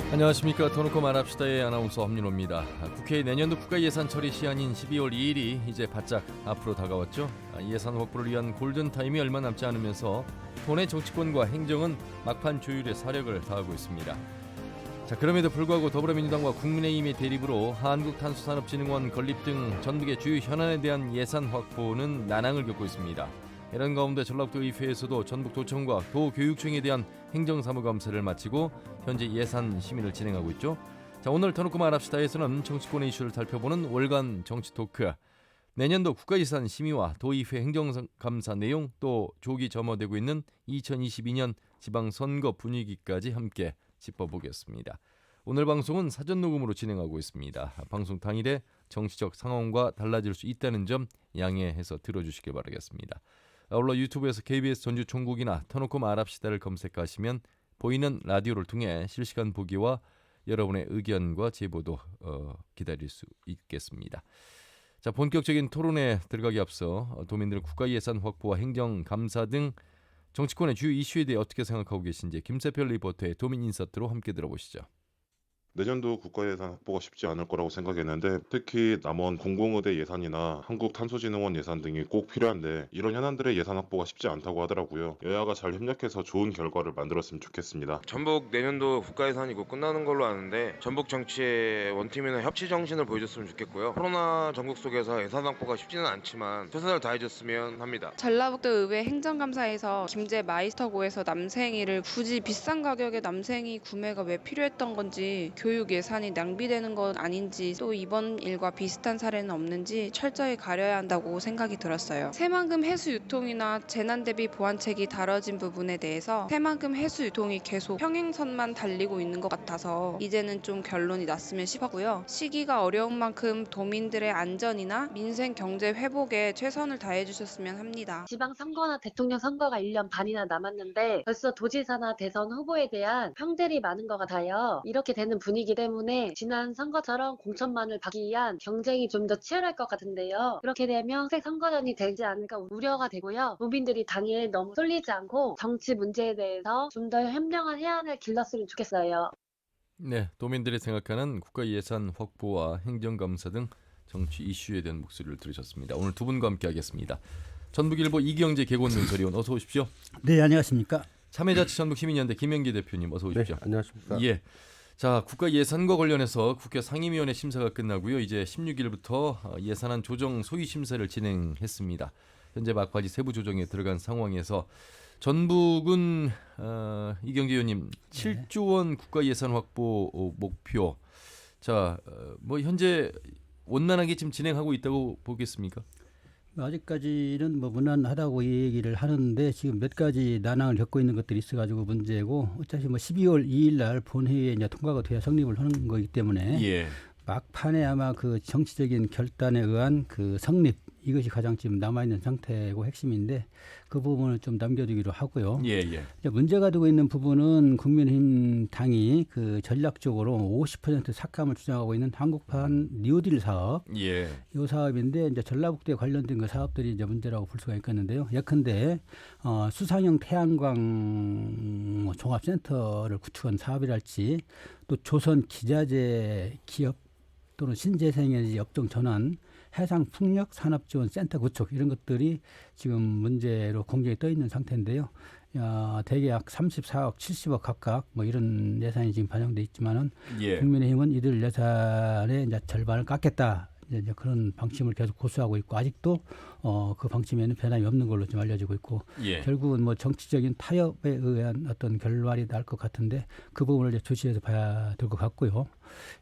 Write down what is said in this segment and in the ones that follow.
안녕하십니까. 터놓고 말합시다의 아나운서 함윤호입니다. 국회 내년도 국가예산 처리 시한인 12월 2일이 이제 바짝 앞으로 다가왔죠. 예산 확보를 위한 골든타임이 얼마 남지 않으면서 돈의 정치권과 행정은 막판 조율에 사력을 다하고 있습니다. 자, 그럼에도 불구하고 더불어민주당과 국민의힘의 대립으로 한국탄소산업진흥원 건립 등 전북의 주요 현안에 대한 예산 확보는 난항을 겪고 있습니다. 이런 가운데 전라북도 의회에서도 전북도청과 도교육청에 대한 행정사무감사를 마치고 현재 예산 심의를 진행하고 있죠. 자, 오늘 터놓고 말합시다에서는 정치권의 이슈를 살펴보는 월간 정치 토크, 내년도 국가예산 심의와 도의회 행정감사 내용, 또 조기 점어되고 있는 2022년 지방선거 분위기까지 함께 짚어보겠습니다. 오늘 방송은 사전 녹음으로 진행하고 있습니다. 방송 당일에 정치적 상황과 달라질 수 있다는 점 양해해서 들어주시길 바라겠습니다. 아울러 유튜브에서 KBS 전주총국이나 터놓고 말합시다를 검색하시면 보이는 라디오를 통해 실시간 보기와 여러분의 의견과 제보도 기다릴 수 있겠습니다. 자, 본격적인 토론에 들어가기 앞서 도민들 국가예산 확보와 행정감사 등 정치권의 주요 이슈에 대해 어떻게 생각하고 계신지 김세별 리포터의 도민 인사트로 함께 들어보시죠. 내년도 국가예산 확보가 쉽지 않을 거라고 생각했는데, 특히 남원 공공의대 예산이나 한국탄소진흥원 예산 등이 꼭 필요한데 이런 현안들의 예산 확보가 쉽지 않다고 하더라고요. 여야가 잘 협력해서 좋은 결과를 만들었으면 좋겠습니다. 전북 내년도 국가예산이 곧 끝나는 걸로 아는데 전북 정치의 원팀이나 협치 정신을 보여줬으면 좋겠고요. 코로나 전국 속에서 예산 확보가 쉽지는 않지만 최선을 다해줬으면 합니다. 전라북도 의회 행정감사에서 김제 마이스터고에서 남생이를 굳이 비싼 가격에 남생이 구매가 왜 필요했던 건지, 교육 예산이 낭비되는 건 아닌지, 또 이번 일과 비슷한 사례는 없는지 철저히 가려야 한다고 생각이 들었어요. 새만금 해수 유통이나 재난 대비 보완책이 다뤄진 부분에 대해서 새만금 해수 유통이 계속 평행선만 달리고 있는 것 같아서 이제는 좀 결론이 났으면 싶었고요. 시기가 어려운 만큼 도민들의 안전이나 민생 경제 회복에 최선을 다해 주셨으면 합니다. 지방선거나 대통령 선거가 1년 반이나 남았는데 벌써 도지사나 대선 후보에 대한 평들이 많은 것 같아요. 이렇게 되는 분위기 때문에 지난 선거처럼 공천만을 받기 위한 경쟁이 좀 더 치열할 것 같은데요. 그렇게 되면 새 선거전이 되지 않을까 우려가 되고요. 국민들이 당일 너무 쏠리지 않고 정치 문제에 대해서 좀 더 현명한 해안을 길렀으면 좋겠어요. 네, 도민들이 생각하는 국가예산 확보와 행정감사 등 정치 이슈에 대한 목소리를 들으셨습니다. 오늘 두 분과 함께하겠습니다. 전북일보 이경재 개곤눈소리원 어서 오십시오. 네, 안녕하십니까. 참여자치 전북시민연대 김영기 대표님 어서 오십시오. 네, 안녕하십니까. 예. 자, 국가 예산과 관련해서 국회 상임위원회 심사가 끝나고요. 이제 16일부터 예산안 조정 소위 심사를 진행했습니다. 현재 막바지 세부 조정에 들어간 상황에서 전북은 이경재 의원님 7조 원 국가 예산 확보 목표. 자, 뭐 현재 원만하게 지금 진행하고 있다고 보겠습니까? 아직까지는 뭐 무난하다고 얘기를 하는데 지금 몇 가지 난항을 겪고 있는 것들이 있어가지고 문제고, 어차피 뭐 12월 2일 날 본회의에 이제 통과가 돼야 성립을 하는 거기 때문에 예. 막판에 아마 그 정치적인 결단에 의한 그 성립, 이것이 가장 지금 남아있는 상태고 핵심인데 그 부분을 좀 남겨두기로 하고요. 예, 예. 이제 문제가 되고 있는 부분은 국민의힘 당이 그 전략적으로 50% 삭감을 주장하고 있는 한국판 뉴딜 사업. 예. 이 사업인데 이제 전라북도에 관련된 그 사업들이 이제 문제라고 볼 수가 있겠는데요. 예컨대 수상형 태양광 뭐 종합센터를 구축한 사업이랄지, 또 조선 기자재 기업 또는 신재생에너지 업종 전환, 해상 풍력 산업 지원 센터 구축, 이런 것들이 지금 문제로 공격에 떠 있는 상태인데요. 대개 약 34억, 70억 각각 뭐 이런 예산이 지금 반영돼 있지만은 예. 국민의힘은 이들 예산의 이제 절반을 깎겠다, 이제 그런 방침을 계속 고수하고 있고, 아직도 그 방침에는 변함이 없는 걸로 좀 알려지고 있고, 예. 결국은 뭐 정치적인 타협에 의한 어떤 결말이 날 것 같은데 그 부분을 이제 조시해서 봐야 될 것 같고요.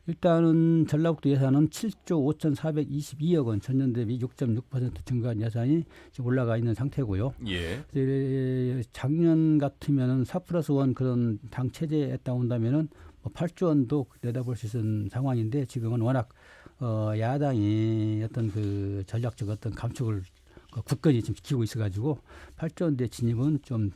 일단은 전라북도 예산은 7조 5,422억 원, 전년 대비 6.6% 증가한 예산이 지금 올라가 있는 상태고요. 예. 작년 같으면은 4+1 그런 당 체제에 따온다면은 뭐 8조 원도 내다볼 수 있는 상황인데, 지금은 워낙 야당이 어떤 그 전략적 어떤 감축을 굳건히 지금 지키고 있어가지고 8조 원대 진입은 좀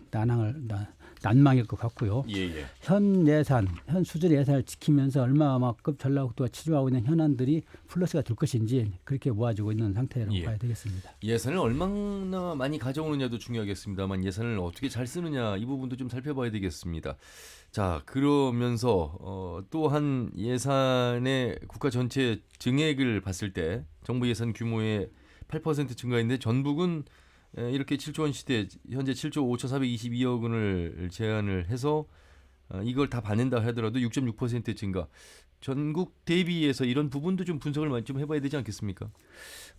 난망일 것 같고요. 예. 현 예산, 현 수준의 예산을 지키면서 얼마만큼 전라북도가 치료하고 있는 현안들이 플러스가 될 것인지 그렇게 모아지고 있는 상태라고 예. 봐야 되겠습니다. 예산을 얼마나 많이 가져오느냐도 중요하겠습니다만 예산을 어떻게 잘 쓰느냐 이 부분도 좀 살펴봐야 되겠습니다. 자, 그러면서 또한 예산의 국가 전체 증액을 봤을 때 정부 예산 규모의 8% 증가인데 전북은 이렇게 7조 원 시대 현재 7조 5,422억 원을 제안을 해서 이걸 다 받는다 하더라도 6.6% 증가. 전국 대비해서 이런 부분도 좀 분석을 좀 해봐야 되지 않겠습니까?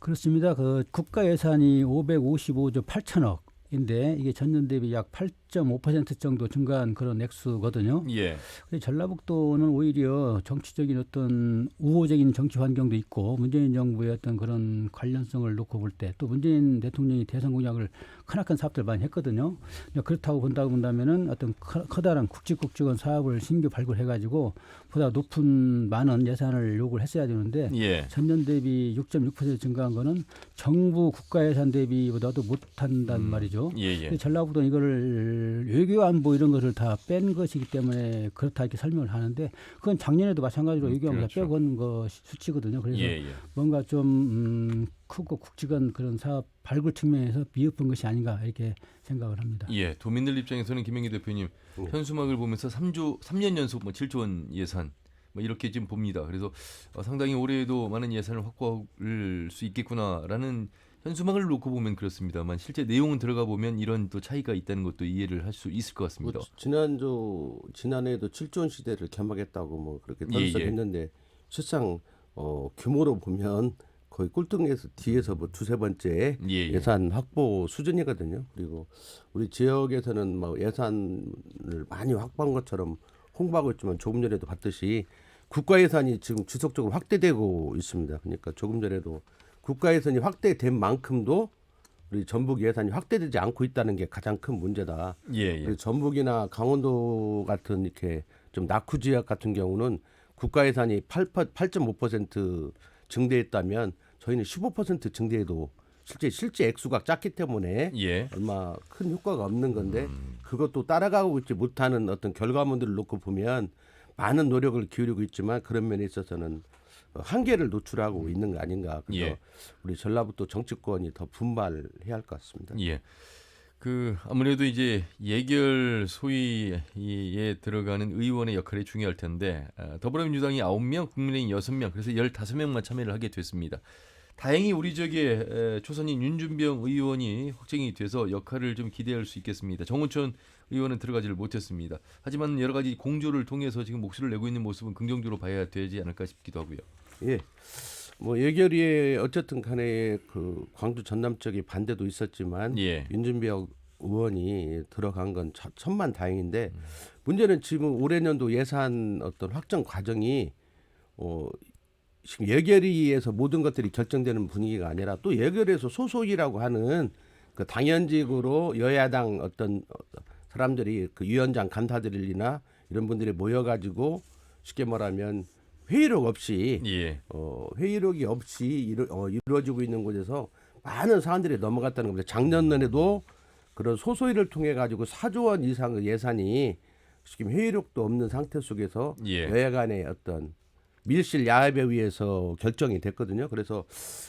그렇습니다. 그 국가 예산이 555조 8천억인데 이게 전년 대비 약 8.5% 정도 증가한 그런 액수거든요. 예. 근데 전라북도는 오히려 정치적인 어떤 우호적인 정치 환경도 있고 문재인 정부의 어떤 그런 관련성을 놓고 볼 때 또 문재인 대통령이 대선 공약을 크나큰 사업들 많이 했거든요. 그렇다고 본다면은 어떤 커다란 굵직굵직한 사업을 신규 발굴해가지고 보다 높은 많은 예산을 요구를 했어야 되는데 예. 전년 대비 6.6% 증가한 거는 정부 국가 예산 대비보다도 못한단 말이죠. 예. 근데 전라북도는 이거를 외교 안보 이런 것을 다 뺀 것이기 때문에 그렇다 이렇게 설명을 하는데 그건 작년에도 마찬가지로 외교 안보 다 그렇죠. 빼고는 거 수치거든요. 그래서 예. 뭔가 좀 크고 굵직한 그런 사업 발굴 측면에서 미흡한 것이 아닌가 이렇게 생각을 합니다. 예. 도민들 입장에서는 김영기 대표님 현수막을 보면서 3년 연속 7조 원 예산 이렇게 좀 봅니다. 그래서 상당히 올해에도 많은 예산을 확보할 수 있겠구나라는 현수막을 놓고 보면 그렇습니다만 실제 내용은 들어가 보면 이런 또 차이가 있다는 것도 이해를 할 수 있을 것 같습니다. 지난해에도 7조 원 시대를 겸하겠다고 그렇게 예. 했는데 실상 규모로 보면 거의 꼴등에서 뒤에서 두세 번째 예. 예산 확보 수준이거든요. 그리고 우리 지역에서는 예산을 많이 확보한 것처럼 홍보하고 있지만 조금 전에도 봤듯이 국가 예산이 지금 지속적으로 확대되고 있습니다. 그러니까 조금 전에도 국가 예산이 확대된 만큼도 우리 전북 예산이 확대되지 않고 있다는 게 가장 큰 문제다. 예. 그리고 전북이나 강원도 같은 이렇게 좀 낙후 지역 같은 경우는 국가 예산이 8.5% 증대했다면 저희는 15% 증대해도 실제 액수가 작기 때문에 예. 얼마 큰 효과가 없는 건데 그것도 따라가고 있지 못하는 어떤 결과물들을 놓고 보면 많은 노력을 기울이고 있지만 그런 면에 있어서는 한계를 노출하고 있는 거 아닌가. 그래서 예. 우리 전라북도 정치권이 더 분발해야 할 것 같습니다. 예. 아무래도 이제 예결 소위에 들어가는 의원의 역할이 중요할 텐데 더불어민주당이 9명, 국민의힘 6명, 그래서 15명만 참여를 하게 됐습니다. 다행히 우리 지역에 초선인 윤준병 의원이 확정이 돼서 역할을 좀 기대할 수 있겠습니다. 정운천 의원은 들어가지를 못했습니다. 하지만 여러 가지 공조를 통해서 지금 목소리를 내고 있는 모습은 긍정적으로 봐야 되지 않을까 싶기도 하고요. 예. 예결위에 어쨌든 간에 그 광주 전남 쪽에 반대도 있었지만 예. 윤준병 의원이 들어간 건 천만 다행인데 문제는 지금 올해 년도 예산 어떤 확정 과정이 지금 예결위에서 모든 것들이 결정되는 분위기가 아니라 또 예결위에서 소속이라고 하는 그 당연직으로 여야당 어떤 사람들이 그 위원장 간사들이나 이런 분들이 모여가지고 쉽게 말하면 회의록 없이 예. 회의록이 없이 이루어지고 있는 곳에서 많은 사안들이 넘어갔다는 겁니다. 작년에도 그런 소소위를 통해 가지고 4조 원 이상의 예산이 지금 회의록도 없는 상태 속에서 예. 여야 간의 어떤 밀실 야합에 의해서 결정이 됐거든요. 그래서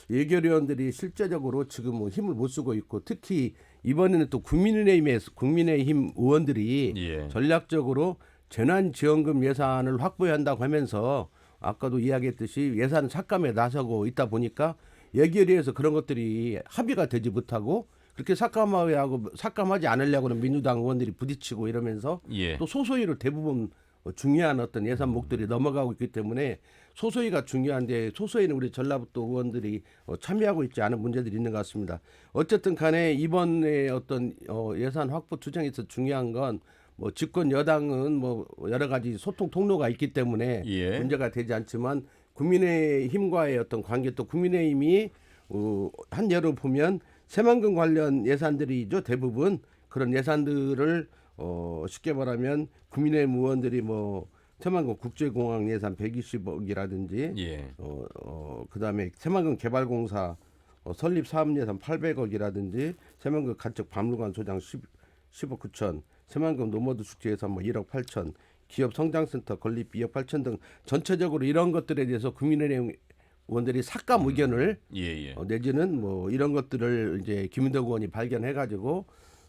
예결위원들이 실제적으로 지금 힘을 못 쓰고 있고 특히 이번에는 또 국민의힘 의원들이 예. 전략적으로 재난지원금 예산을 확보해야 한다고 하면서 아까도 이야기했듯이 예산 삭감에 나서고 있다 보니까 예결위에서 그런 것들이 합의가 되지 못하고 그렇게 삭감하지 않으려고는 민주당 의원들이 부딪히고 이러면서 예. 또 소소위로 대부분 중요한 어떤 예산목들이 넘어가고 있기 때문에 소소위가 중요한데 소소위는 우리 전라북도 의원들이 참여하고 있지 않은 문제들이 있는 것 같습니다. 어쨌든 간에 이번에 어떤 예산 확보 추정에서 중요한 건 집권 여당은 여러 가지 소통 통로가 있기 때문에 예. 문제가 되지 않지만 국민의힘과의 어떤 관계 또 국민의힘이 한 예로 보면 새만금 관련 예산들이죠. 대부분 그런 예산들을 쉽게 말하면 국민의힘 의원들이 새만금 국제공항 예산 120억이라든지 예. 그다음에 새만금 개발공사 설립 사업 예산 800억이라든지 새만금 간척 박물관 소장 10억 9천 새만금 노모드 축제에서 뭐 1억 8천, 기업 성장센터 건립 2억 8천 등 전체적으로 이런 것들에 대해서 국민의힘 의원들이 삭감 의견을 예. 내지는 뭐 이런 것들을 이제 김인덕 의원이 발견해가지고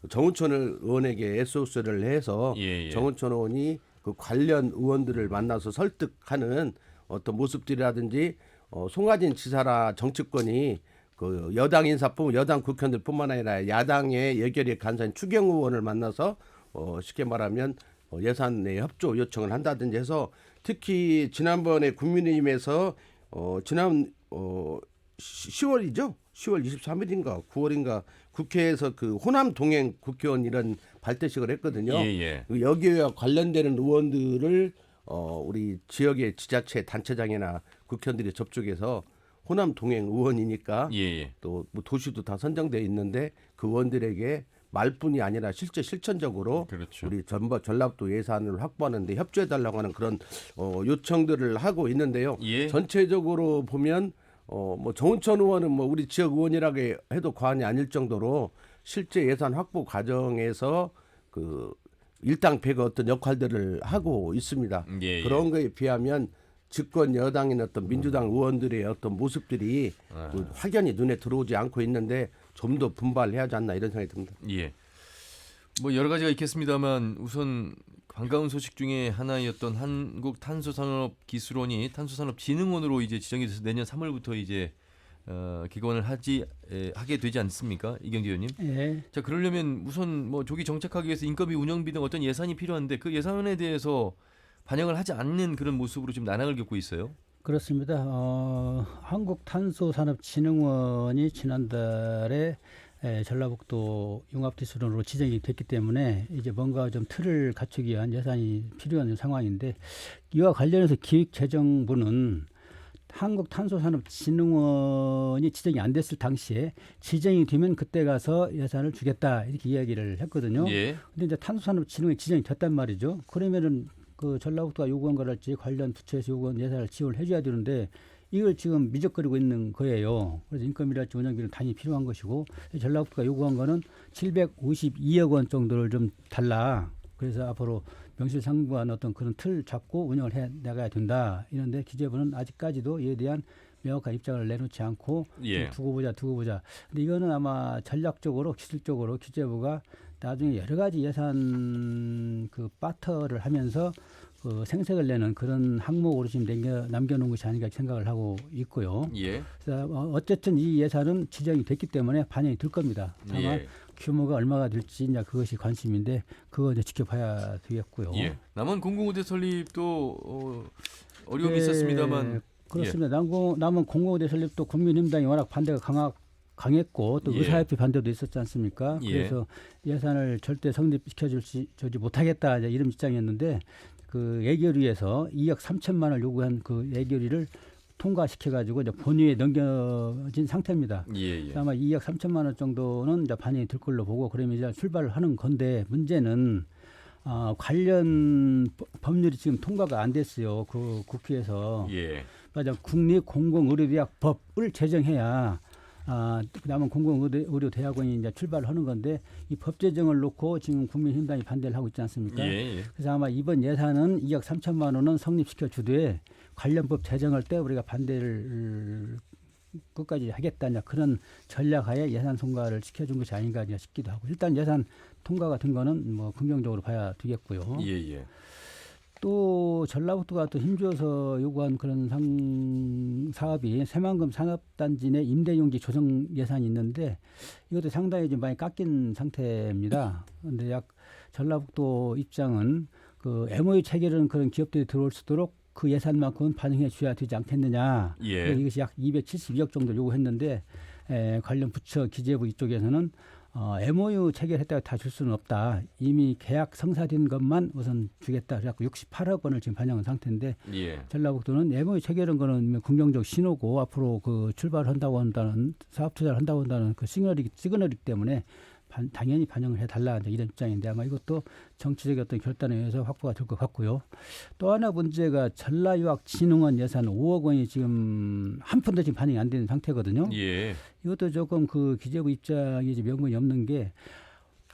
정우천 의원에게 SOS를 해서 예. 정우천 의원이 그 관련 의원들을 만나서 설득하는 어떤 모습들이라든지 송하진 지사라 정치권이 그 여당 인사뿐 여당 국회의원들뿐만 아니라 야당의 예결위 간사인 추경 의원을 만나서 쉽게 말하면 예산의 협조 요청을 한다든지 해서 특히 지난번에 국민의힘에서 지난 10월이죠. 10월 23일인가 9월인가 국회에서 그 호남 동행 국회의원 이런 발대식을 했거든요. 예. 여기와 관련되는 의원들을 우리 지역의 지자체 단체장이나 국회의원들이 접촉해서 호남 동행 의원이니까 예. 또 뭐 도시도 다 선정돼 있는데 그 의원들에게 말뿐이 아니라 실제 실천적으로 그렇죠. 우리 전라북도 예산을 확보하는 데 협조해 달라고 하는 그런 요청들을 하고 있는데요. 예. 전체적으로 보면 뭐 정운천 의원은 뭐 우리 지역 의원이라고 해도 과언이 아닐 정도로 실제 예산 확보 과정에서 그 일당백의 어떤 역할들을 하고 있습니다. 예. 그런 거에 비하면 집권 여당인 어떤 민주당 의원들의 어떤 모습들이 그 확연히 눈에 들어오지 않고 있는데 좀 더 분발해야 하지 않나 이런 생각이 듭니다. 예. 뭐 여러 가지가 있겠습니다만 우선 반가운 소식 중에 하나였던 한국탄소산업기술원이 탄소산업진흥원으로 이제 지정이 돼서 내년 3월부터 이제 기관을 하게 되지 않습니까, 이경재 의원님? 예. 자, 그러려면 우선 뭐 조기 정착하기 위해서 인건비, 운영비 등 어떤 예산이 필요한데 그 예산에 대해서 반영을 하지 않는 그런 모습으로 지금 난항을 겪고 있어요. 그렇습니다. 한국탄소산업진흥원이 지난달에 전라북도 융합기술원으로 지정이 됐기 때문에 이제 뭔가 좀 틀을 갖추기 위한 예산이 필요한 상황인데 이와 관련해서 기획재정부는 한국탄소산업진흥원이 지정이 안 됐을 당시에 지정이 되면 그때 가서 예산을 주겠다 이렇게 이야기를 했거든요. 예. 근데 이제 탄소산업진흥원이 지정이 됐단 말이죠. 그러면은 그 전라북도가 요구한 거랄지 관련 부처에서 요구한 예산을 지원을 해줘야 되는데 이걸 지금 미적거리고 있는 거예요. 그래서 인건비랄지 운영비는 당연히 필요한 것이고 전라북도가 요구한 거는 752억 원 정도를 좀 달라. 그래서 앞으로 명실상부한 어떤 그런 틀 잡고 운영을 해 나가야 된다. 이런데 기재부는 아직까지도 이에 대한 명확한 입장을 내놓지 않고 예. 두고 보자. 근데 이거는 아마 전략적으로 기술적으로 기재부가 나중에 여러 가지 예산 그 파터를 하면서 그 생색을 내는 그런 항목으로 지금 남겨놓은 것이 아닌가 생각을 하고 있고요. 예. 그래서 어쨌든 이 예산은 지정이 됐기 때문에 반영이 될 겁니다. 다만 예. 규모가 얼마가 될지 이제 그것이 관심인데 그거 이제 지켜봐야 되겠고요. 예. 남원 공공의대 설립도 어려움이 네, 있었습니다만 그렇습니다. 남원 공공의대 설립도 국민힘당이 워낙 반대가 강했고 또 예. 의사협회 반대도 있었지 않습니까? 예. 그래서 예산을 절대 성립시켜주지 못하겠다 이런 입장이었는데 그 예결위에서 2억 3천만 원을 요구한 그 예결위를 통과시켜가지고 이제 본회의에 넘겨진 상태입니다. 예. 아마 2억 3천만 원 정도는 이제 반영이 될 걸로 보고 그러면 이제 출발을 하는 건데 문제는 관련 법률이 지금 통과가 안 됐어요. 그 국회에서. 예. 맞아. 국립공공의료대학법을 제정해야 남은 공공의료대학원이 이제 출발을 하는 건데 이 법 제정을 놓고 지금 국민힘당이 반대를 하고 있지 않습니까? 예. 그래서 아마 이번 예산은 2억 3천만 원은 성립시켜 주되 관련법 제정할 때 우리가 반대를 끝까지 하겠다 그런 전략하에 예산 통과를 시켜준 것이 아닌가 싶기도 하고 일단 예산 통과가 된 거는 뭐 긍정적으로 봐야 되겠고요. 예. 또 전라북도가 또 힘줘서 요구한 그런 사업이 새만금 산업단지 내 임대용지 조성 예산이 있는데 이것도 상당히 좀 많이 깎인 상태입니다. 그런데 전라북도 입장은 그 MOU 체결은 그런 기업들이 들어올 수 있도록 그 예산만큼은 반영해 줘야 되지 않겠느냐. 예. 이것이 약 272억 정도 요구했는데 관련 부처 기재부 이쪽에서는 MOU 체결했다고 다 줄 수는 없다. 이미 계약 성사된 것만 우선 주겠다. 그래갖고 68억 원을 지금 반영한 상태인데 예. 전라북도는 MOU 체결한 거는 긍정적 신호고 앞으로 그 출발한다고 한다는 사업 투자를 한다고 한다는 그 시그널이기 때문에 당연히 반영을 해달라 이런 입장인데 아마 이것도 정치적인 어떤 결단에 의해서 확보가 될 것 같고요. 또 하나 문제가 전라유학진흥원 예산 5억 원이 지금 한 푼도 지금 반영이 안 되는 상태거든요. 예. 이것도 조금 그 기재부 입장이 명분이 없는 게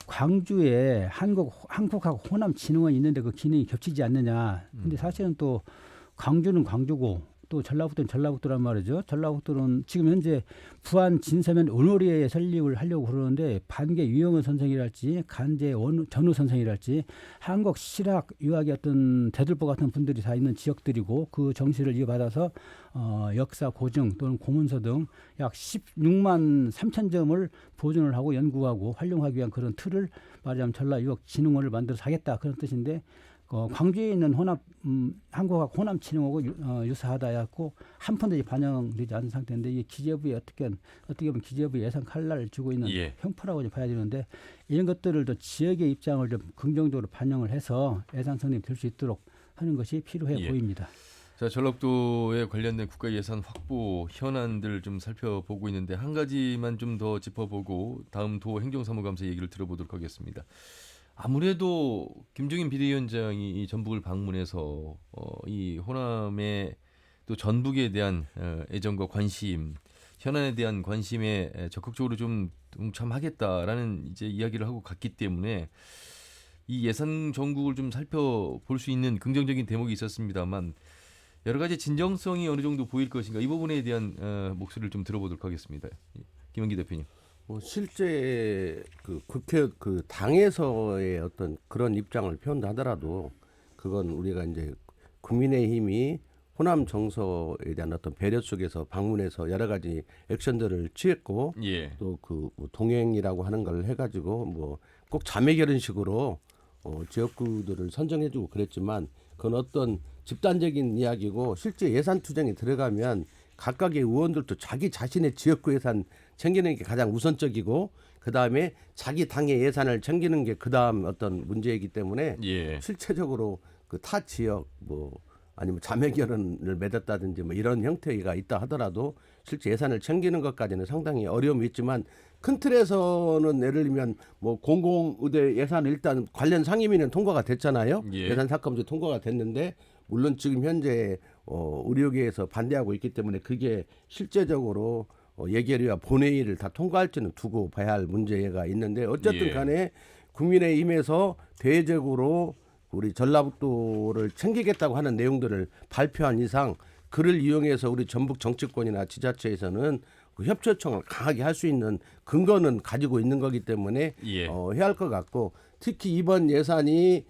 광주에 한국하고 호남진흥원이 있는데 그 기능이 겹치지 않느냐. 근데 사실은 또 광주는 광주고 또 전라북도는 전라북도란 말이죠. 전라북도는 지금 현재 부안 진서면 온오리에 설립을 하려고 그러는데 반계 유영은 선생이랄지 간제 전우 선생이랄지 한국 실학 유학의 어떤 대들보 같은 분들이 다 있는 지역들이고 그 정시를 이어받아서 역사 고증 또는 고문서 등 약 16만 3천 점을 보존을 하고 연구하고 활용하기 위한 그런 틀을 말하자면 전라유학진흥원을 만들어서 하겠다 그런 뜻인데 광주에 있는 한국하고 호남진흥원하고 유사하다였고 한 푼도 반영되지 않은 상태인데 이 기재부에 어떻게 보면 기재부 예산 칼날을 주고 있는 예. 형포라고 좀 봐야 되는데 이런 것들을 또 지역의 입장을 좀 긍정적으로 반영을 해서 예산 성립이 될 수 있도록 하는 것이 필요해 예. 보입니다. 자, 전라북도에 관련된 국가 예산 확보 현안들 좀 살펴보고 있는데 한 가지만 좀 더 짚어보고 다음 도 행정사무감사 얘기를 들어보도록 하겠습니다. 아무래도 김종인 비대위원장이 이 전북을 방문해서 이 호남의 또 전북에 대한 애정과 관심, 현안에 대한 관심에 적극적으로 좀 동참하겠다라는 이제 이야기를 하고 갔기 때문에 이 예산 정국을 좀 살펴볼 수 있는 긍정적인 대목이 있었습니다만 여러 가지 진정성이 어느 정도 보일 것인가 이 부분에 대한 목소리를 좀 들어보도록 하겠습니다. 김은기 대표님. 실제 그 국회 그 당에서의 어떤 그런 입장을 표현다 하더라도 그건 우리가 이제 국민의힘이 호남 정서에 대한 어떤 배려 속에서 방문해서 여러 가지 액션들을 취했고 예. 또 그 동행이라고 하는 걸 해가지고 뭐 꼭 자매 결혼식으로 지역구들을 선정해주고 그랬지만 그건 어떤 집단적인 이야기고 실제 예산 투쟁에 들어가면 각각의 의원들도 자기 자신의 지역구 예산 챙기는 게 가장 우선적이고 그 다음에 자기 당의 예산을 챙기는 게 그 다음 어떤 문제이기 때문에 예. 실체적으로 그 타 지역 뭐 아니면 자매 결혼을 맺었다든지 뭐 이런 형태가 있다 하더라도 실제 예산을 챙기는 것까지는 상당히 어려움이 있지만 큰 틀에서는 예를 들면 뭐 공공의대 예산 일단 관련 상임위는 통과가 됐잖아요. 예. 예산 사건도 통과가 됐는데 물론 지금 현재 의료계에서 반대하고 있기 때문에 그게 실제적으로 예결위와 본회의를 다 통과할지는 두고 봐야 할 문제가 있는데 어쨌든 예. 간에 국민의힘에서 대외적으로 우리 전라북도를 챙기겠다고 하는 내용들을 발표한 이상 그를 이용해서 우리 전북 정치권이나 지자체에서는 그 협치 요청을 강하게 할 수 있는 근거는 가지고 있는 거기 때문에 예. 해야 할 것 같고 특히 이번 예산이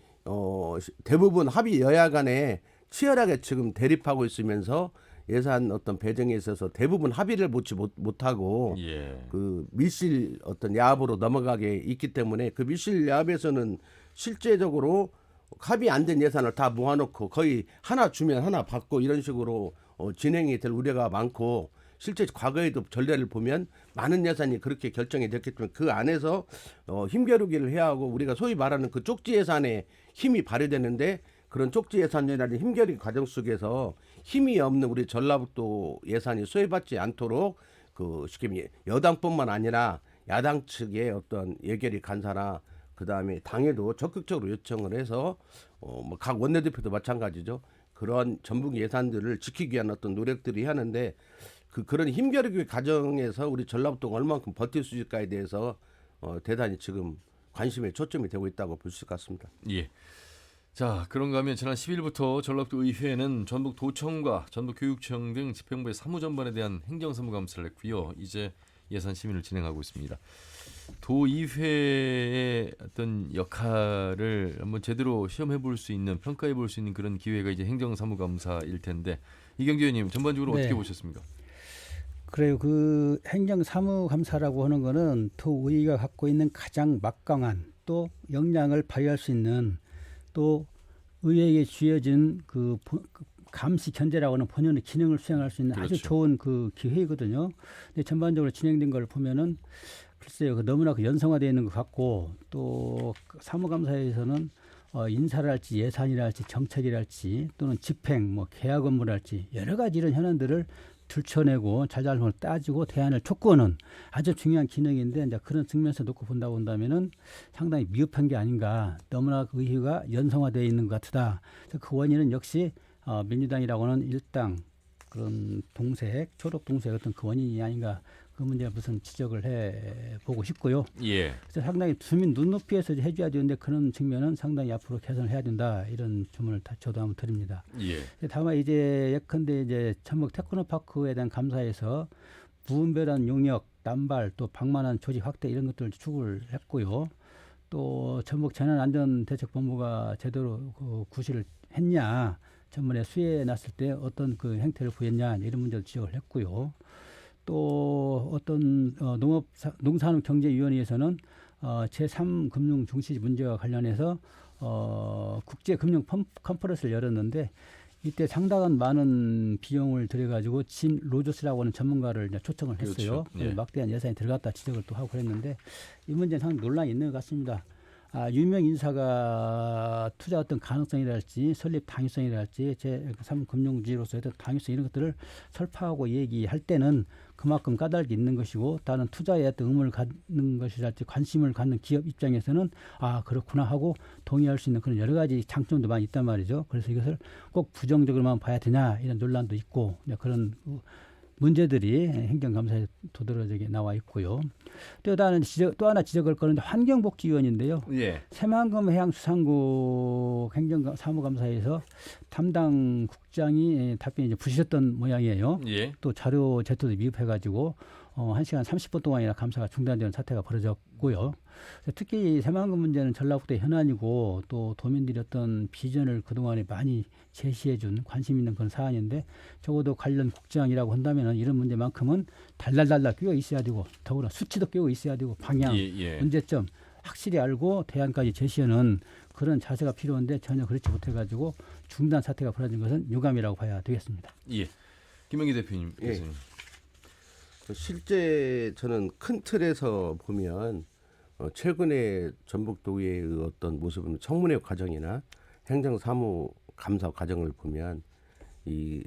대부분 합의 여야 간에 치열하게 지금 대립하고 있으면서 예산 어떤 배정에 있어서 대부분 합의를 보지 못하고 예. 그 밀실 어떤 야합으로 넘어가게 있기 때문에 그 밀실 야합에서는 실제적으로 합의 안 된 예산을 다 모아놓고 거의 하나 주면 하나 받고 이런 식으로 진행이 될 우려가 많고 실제 과거에도 전례를 보면 많은 예산이 그렇게 결정이 됐기 때문에 그 안에서 힘겨루기를 해야 하고 우리가 소위 말하는 그 쪽지 예산에 힘이 발휘되는데 그런 쪽지 예산이라는 힘겨루기 과정 속에서 힘이 없는 우리 전라북도 예산이 소외받지 않도록 그 쉽게 여당뿐만 아니라 야당 측의 어떤 예결위 간사나 그 다음에 당에도 적극적으로 요청을 해서 뭐 각 원내대표도 마찬가지죠. 그런 전북 예산들을 지키기 위한 어떤 노력들이 하는데 그런 힘겨루기 과정에서 우리 전라북도가 얼만큼 버틸 수 있을까에 대해서 대단히 지금 관심에 초점이 되고 있다고 볼 수 있을 것 같습니다. 예. 자, 그런가 하면 지난 10일부터 전라북도 의회는 전북도청과 전북교육청 등 집행부의 사무 전반에 대한 행정사무 감사를 했고요. 이제 예산 심의를 진행하고 있습니다. 도의회의 어떤 역할을 한번 제대로 시험해 볼 수 있는 평가해 볼 수 있는 그런 기회가 이제 행정사무감사일 텐데 이경규 의원님 전반적으로 네. 어떻게 보셨습니까? 그래요. 그 행정사무감사라고 하는 거는 도의회가 갖고 있는 가장 막강한 또 역량을 발휘할 수 있는 또 의회에게 주어진 그 감시 견제라고 하는 본연의 기능을 수행할 수 있는 그렇죠. 아주 좋은 그 기회이거든요. 근데 전반적으로 진행된 걸 보면은 글쎄요, 너무나 그 연성화되어 있는 것 같고 또 사무감사에서는 인사를 할지 예산이랄지 정책이랄지 또는 집행, 뭐 계약 업무랄지 여러 가지 이런 현안들을 들춰내고 잘잘못을 따지고 대안을 촉구하는 아주 중요한 기능인데 이제 그런 측면에서 놓고 본다면은 상당히 미흡한 게 아닌가. 너무나 그 의회가 연성화되어 있는 것 같다. 그 원인은 역시 민주당이라고 하는 일당 그런 동색, 초록 동색 어떤 그 원인이 아닌가 그 문제 무슨 지적을 해 보고 싶고요. 예. 그래서 상당히 주민 눈높이에서 해줘야 되는데 그런 측면은 상당히 앞으로 개선을 해야 된다 이런 주문을 저도 한번 드립니다. 예. 다만 이제 예컨대 이제 전북 테크노파크에 대한 감사에서 무분별한 용역, 남발, 또 방만한 조직 확대 이런 것들을 추구를 했고요. 또 전북 재난안전대책본부가 제대로 그 구실을 했냐, 전번에 수해 났을 때 어떤 그 행태를 보였냐 이런 문제를 지적을 했고요. 또 어떤 농산업경제위원회에서는 제3금융중시 문제와 관련해서 국제금융 컨퍼런스를 열었는데 이때 상당한 많은 비용을 들여가지고 짐 로저스라고 하는 전문가를 이제 초청을 했어요. 그렇죠. 예. 막대한 예산이 들어갔다 지적을 또 하고 그랬는데 이 문제는 상당히 논란이 있는 것 같습니다. 유명 인사가 투자 어떤 가능성이랄지 설립 당위성이랄지 제3금융지로서의 어떤 당위성 이런 것들을 설파하고 얘기할 때는 그만큼 까닭이 있는 것이고 다른 투자에 어떤 의무를 갖는 것이랄지 관심을 갖는 기업 입장에서는 그렇구나 하고 동의할 수 있는 그런 여러 가지 장점도 많이 있단 말이죠. 그래서 이것을 꼭 부정적으로만 봐야 되냐 이런 논란도 있고 그런 문제들이 행정감사에 도드라지게 나와 있고요. 또 하나 지적할 거는 환경복지위원인데요. 예. 새만금 해양수산국 행정사무감사에서 담당 국장이 답변이 이제 부실했던 모양이에요. 예. 또 자료 제출도 미흡해가지고 1시간 30분 동안이나 감사가 중단되는 사태가 벌어졌고요. 특히 새만금 문제는 전라북도의 현안이고 또 도민들이 어떤 비전을 그동안에 많이 제시해준 관심 있는 그런 사안인데 적어도 관련 국장이라고 한다면 이런 문제만큼은 달달달달 끼워 있어야 되고 더불어 수치도 끼워 있어야 되고 방향, 문제점 확실히 알고 대안까지 제시하는 그런 자세가 필요한데 전혀 그렇지 못해가지고 중단 사태가 벌어진 것은 유감이라고 봐야 되겠습니다. 예. 김영기 대표님. 예. 실제 저는 큰 틀에서 보면 최근에 전북도의회의 어떤 모습은 청문회 과정이나 행정사무 감사 과정을 보면 이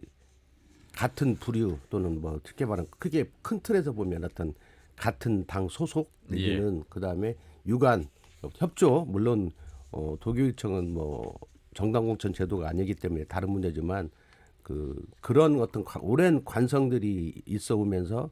같은 부류 또는 뭐 쉽게 말하면 크게 큰 틀에서 보면 어떤 같은 당 소속 내지는 그다음에 유관 협조 물론 도교육청은 뭐 정당공천 제도가 아니기 때문에 다른 문제지만 그런 어떤 오랜 관성들이 있어 오면서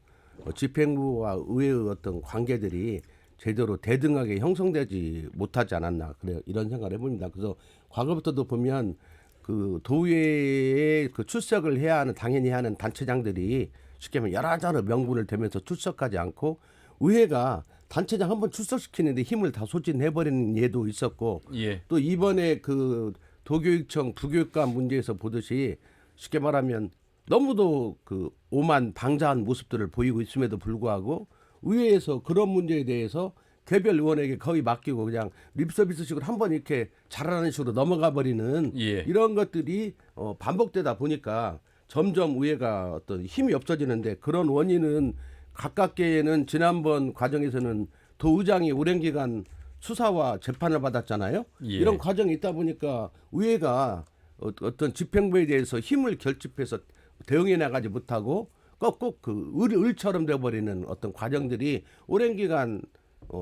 집행부와 의회의 어떤 관계들이 제대로 대등하게 형성되지 못하지 않았나 그래 이런 생각을 해봅니다. 그래서 과거부터도 보면 그 도의회에 그 출석을 해야 하는 당연히 해야 하는 단체장들이 쉽게 말하면 여러 명분을 대면서 출석하지 않고 의회가 단체장 한번 출석시키는데 힘을 다 소진해버리는 예도 있었고 또 이번에 그 도교육청 부교육감 문제에서 보듯이 쉽게 말하면 너무도 그 오만 방자한 모습들을 보이고 있음에도 불구하고 의회에서 그런 문제에 대해서 개별 의원에게 거의 맡기고 그냥 립서비스식으로 한번 이렇게 잘하는 식으로 넘어가 버리는 이런 것들이 반복되다 보니까 점점 의회가 어떤 힘이 없어지는데 그런 원인은 가깝게는 지난번 과정에서는 도의장이 오랜 기간 수사와 재판을 받았잖아요. 이런 과정이 있다 보니까 의회가 어떤 집행부에 대해서 힘을 결집해서 대응해 나가지 못하고 꼭 그 을처럼 돼버리는 어떤 과정들이 오랜 기간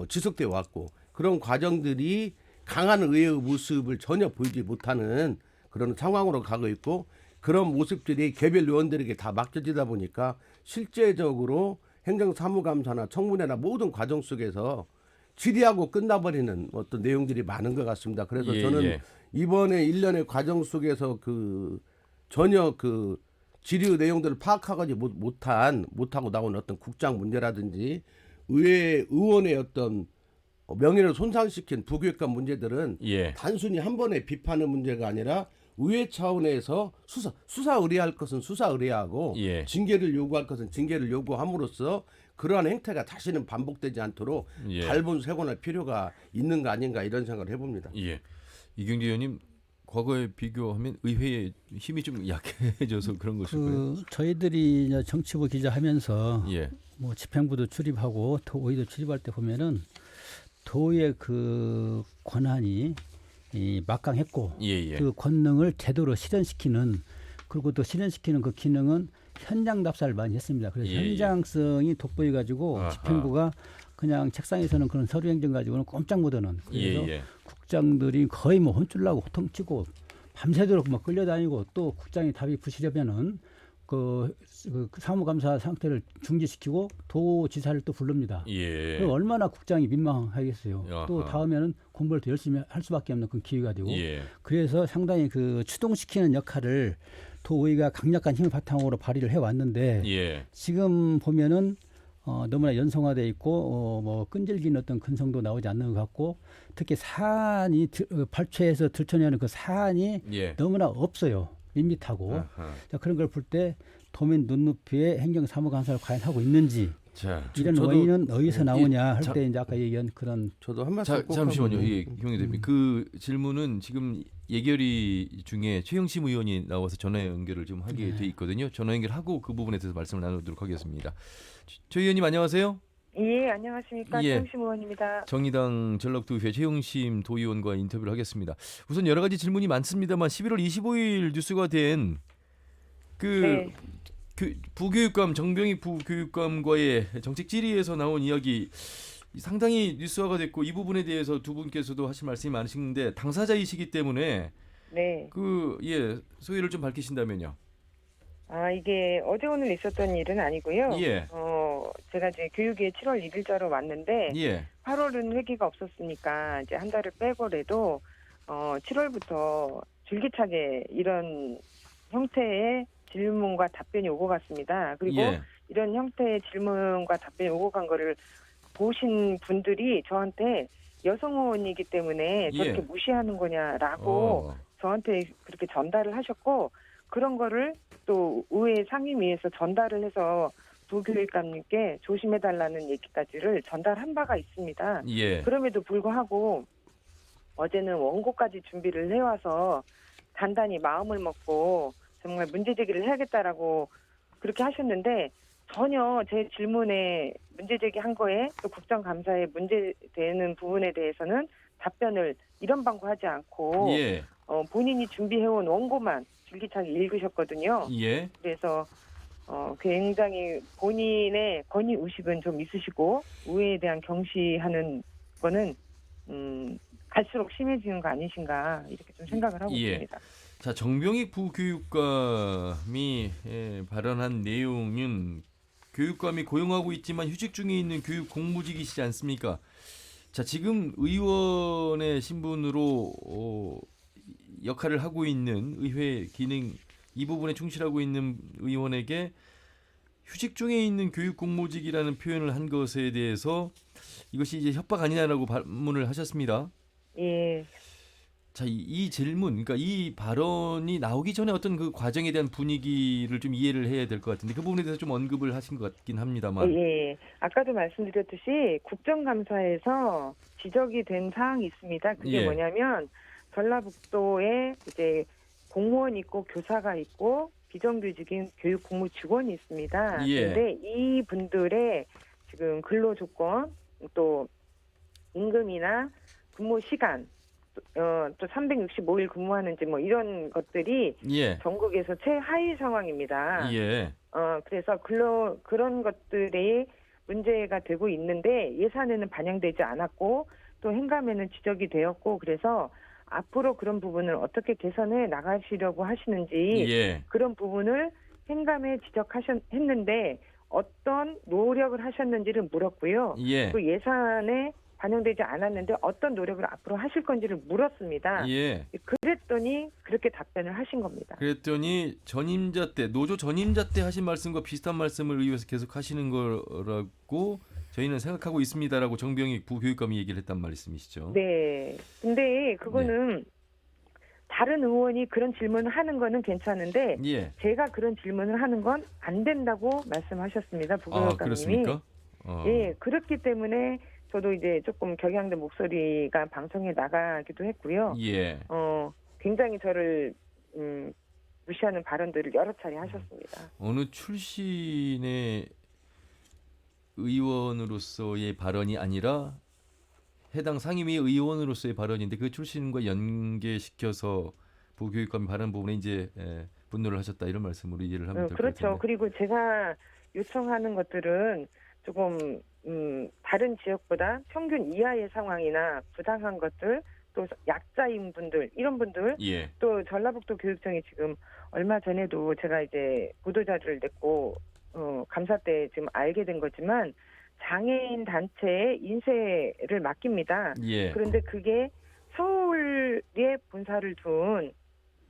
지속돼 왔고 그런 과정들이 강한 의회의 모습을 전혀 보이지 못하는 그런 상황으로 가고 있고 그런 모습들이 개별 의원들에게 다 맡겨지다 보니까 실제적으로 행정사무감사나 청문회나 모든 과정 속에서 질의하고 끝나버리는 어떤 내용들이 많은 것 같습니다. 그래서 저는 이번에 일련의 과정 속에서 전혀 질의 내용들을 파악하지 못하고 나온 어떤 국장 문제라든지 의회 의원의 어떤 명예를 손상시킨 부교육감 문제들은 단순히 한 번에 비판의 문제가 아니라 의회 차원에서 수사 의뢰할 것은 수사 의뢰하고 징계를 요구할 것은 징계를 요구함으로써 그러한 행태가 다시는 반복되지 않도록 발본색원할 필요가 있는 거 아닌가 이런 생각을 해봅니다. 이경재 의원님 과거에 비교하면 의회의 힘이 좀 약해져서 그런 것일까요? 저희들이 정치부 기자하면서 뭐 집행부도 출입하고 도의도 출입할 때 보면은 도의 그 권한이 막강했고 그 권능을 제대로 실현시키는 그리고 또 실현시키는 그 기능은 현장 답사를 많이 했습니다. 그래서 현장성이 돋보여 가지고 집행부가 그냥 책상에서는 그런 서류 행정 가지고는 꼼짝 못하는 그래서 국장들이 거의 뭐 혼쭐나고 호통치고 밤새도록 막 끌려다니고 또 국장이 답이 부실하면은 그 사무감사 상태를 중지시키고 도지사를 또 부릅니다. 예. 그럼 얼마나 국장이 민망하겠어요. 아하. 또 다음에는 공부를 더 열심히 할 수밖에 없는 그런 기회가 되고 예. 그래서 상당히 그 추동시키는 역할을 도의회가 강력한 힘을 바탕으로 발휘를 해왔는데 예. 지금 보면은 너무나 연성화돼 있고 뭐 끈질긴 어떤 근성도 나오지 않는 것 같고 특히 사안이 발췌해서 들춰내는 그 사안이 예. 너무나 없어요. 밋밋하고 아하. 자, 그런 걸 볼 때 도민 눈높이에 행정사무감사를 과연 하고 있는지 자, 이런 저도- 원인은 어디서 나오냐 할 자- 때 이제 아까 얘기한 그런 저도 한 말씀 자, 꼭 잠시만요. 하고- 예, 김용희 대표님. 그 질문은 지금 예결위 중에 최영심 의원이 나와서 전화 연결을 좀 하게 돼 있거든요. 전화 연결하고 그 부분에 대해서 말씀을 나누도록 하겠습니다. 최 의원님 안녕하세요. 예, 안녕하십니까. 예. 최영심 의원입니다. 정의당 전북도의회 최영심 도의원과 인터뷰를 하겠습니다. 우선 여러 가지 질문이 많습니다만 11월 25일 뉴스가 된 그 네. 부교육감 정병희 부교육감과의 정책 질의에서 나온 이야기 상당히 뉴스화가 됐고 이 부분에 대해서 두 분께서도 하실 말씀이 많으신데 당사자이시기 때문에 네. 소회를 좀 밝히신다면요. 아, 이게 어제 오늘 있었던 일은 아니고요. 예. 제가 이제 교육위에 7월 1일자로 왔는데 예. 8월은 회기가 없었으니까 이제 한 달을 빼고라도 7월부터 줄기차게 이런 형태의 질문과 답변이 오고 갔습니다. 그리고 예. 이런 형태의 질문과 답변이 오고 간 거를 보신 분들이 저한테 여성 의원이기 때문에 저렇게 예. 무시하는 거냐라고 저한테 그렇게 전달을 하셨고 그런 거를 또 의회 상임위에서 전달을 해서 부교육감님께 조심해달라는 얘기까지를 전달한 바가 있습니다. 예. 그럼에도 불구하고 어제는 원고까지 준비를 해와서 단단히 마음을 먹고 정말 문제 제기를 해야겠다라고 그렇게 하셨는데 전혀 제 질문에 문제 제기한 거에 또 국정감사에 문제되는 부분에 대해서는 답변을 이런 방구하지 않고 예. 본인이 준비해온 원고만 줄기차게 읽으셨거든요. 예. 그래서 굉장히 본인의 권위 의식은 좀 있으시고 의회에 대한 경시하는 거는 갈수록 심해지는 거 아니신가 이렇게 좀 생각을 하고 예. 있습니다. 자, 정병희 부교육감이 발언한 내용은 교육감이 고용하고 있지만 휴직 중에 있는 교육 공무직이시지 않습니까? 자, 지금 의원의 신분으로 역할을 하고 있는 의회 기능 이 부분에 충실하고 있는 의원에게 휴직 중에 있는 교육 공무직이라는 표현을 한 것에 대해서 이것이 이제 협박 아니냐라고 반문을 하셨습니다. 예. 자, 이 질문, 그러니까 이 발언이 나오기 전에 어떤 그 과정에 대한 분위기를 좀 이해를 해야 될 것 같은데 그 부분에 대해서 좀 언급을 하신 것 같긴 합니다만. 예. 아까도 말씀드렸듯이 국정감사에서 지적이 된 사항이 있습니다. 그게 예. 뭐냐면 전라북도에 이제 공무원 있고 교사가 있고 비정규직인 교육 공무 직원이 있습니다. 예. 그런데 이 분들의 지금 근로 조건 또 임금이나 근무 시간 또 365일 근무하는지 뭐 이런 것들이 예. 전국에서 최하위 상황입니다. 예. 그래서 그런 것들이 문제가 되고 있는데 예산에는 반영되지 않았고 또 행감에는 지적이 되었고 그래서 앞으로 그런 부분을 어떻게 개선해 나가시려고 하시는지 예. 그런 부분을 행감에 지적했는데 어떤 노력을 하셨는지를 물었고요. 예. 그 예산에 반영되지 않았는데 어떤 노력을 앞으로 하실 건지를 물었습니다. 예. 그랬더니 그렇게 답변을 하신 겁니다. 그랬더니 전임자 때 노조 전임자 때 하신 말씀과 비슷한 말씀을 의회에서 계속 하시는 거라고 저희는 생각하고 있습니다라고 정병희 부교육감이 얘기를 했단 말씀이시죠. 네. 근데 그거는 다른 의원이 그런 질문을 하는 거는 괜찮은데 예. 제가 그런 질문을 하는 건 안 된다고 말씀하셨습니다. 아, 부교육감님이. 그렇습니까? 예. 그렇기 때문에 저도 이제 조금 격양된 목소리가 방송에 나가기도 했고요. 예. 굉장히 저를 무시하는 발언들을 여러 차례 하셨습니다. 어느 출신의 의원으로서의 발언이 아니라 해당 상임위 의원으로서의 발언인데 그 출신과 연계시켜서 부교육감이 발언 부분에 이제 분노를 하셨다 이런 말씀으로 이해를 하면 될 것 그렇죠. 같은데. 그리고 제가 요청하는 것들은 조금 다른 지역보다 평균 이하의 상황이나 부당한 것들 또 약자인 분들 이런 분들 예. 또 전라북도 교육청이 지금 얼마 전에도 제가 이제 보도자료를 냈고 감사 때 지금 알게 된 거지만 장애인 단체에 인쇄를 맡깁니다. 예. 그런데 그게 서울에 본사를 둔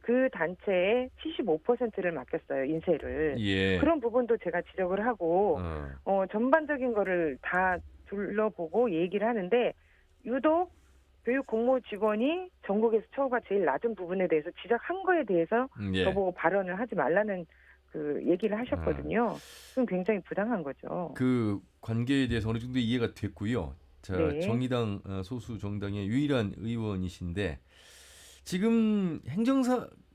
그 단체에 75%를 맡겼어요, 인쇄를. 예. 그런 부분도 제가 지적을 하고 전반적인 거를 다 둘러보고 얘기를 하는데 유독 교육 공모 직원이 전국에서 처우가 제일 낮은 부분에 대해서 지적한 거에 대해서 예. 저보고 발언을 하지 말라는 그 얘기를 하셨거든요. 그럼 굉장히 부당한 거죠. 그 관계에 대해서 어느 정도 이해가 됐고요. 자, 네. 정의당 소수 정당의 유일한 의원이신데 지금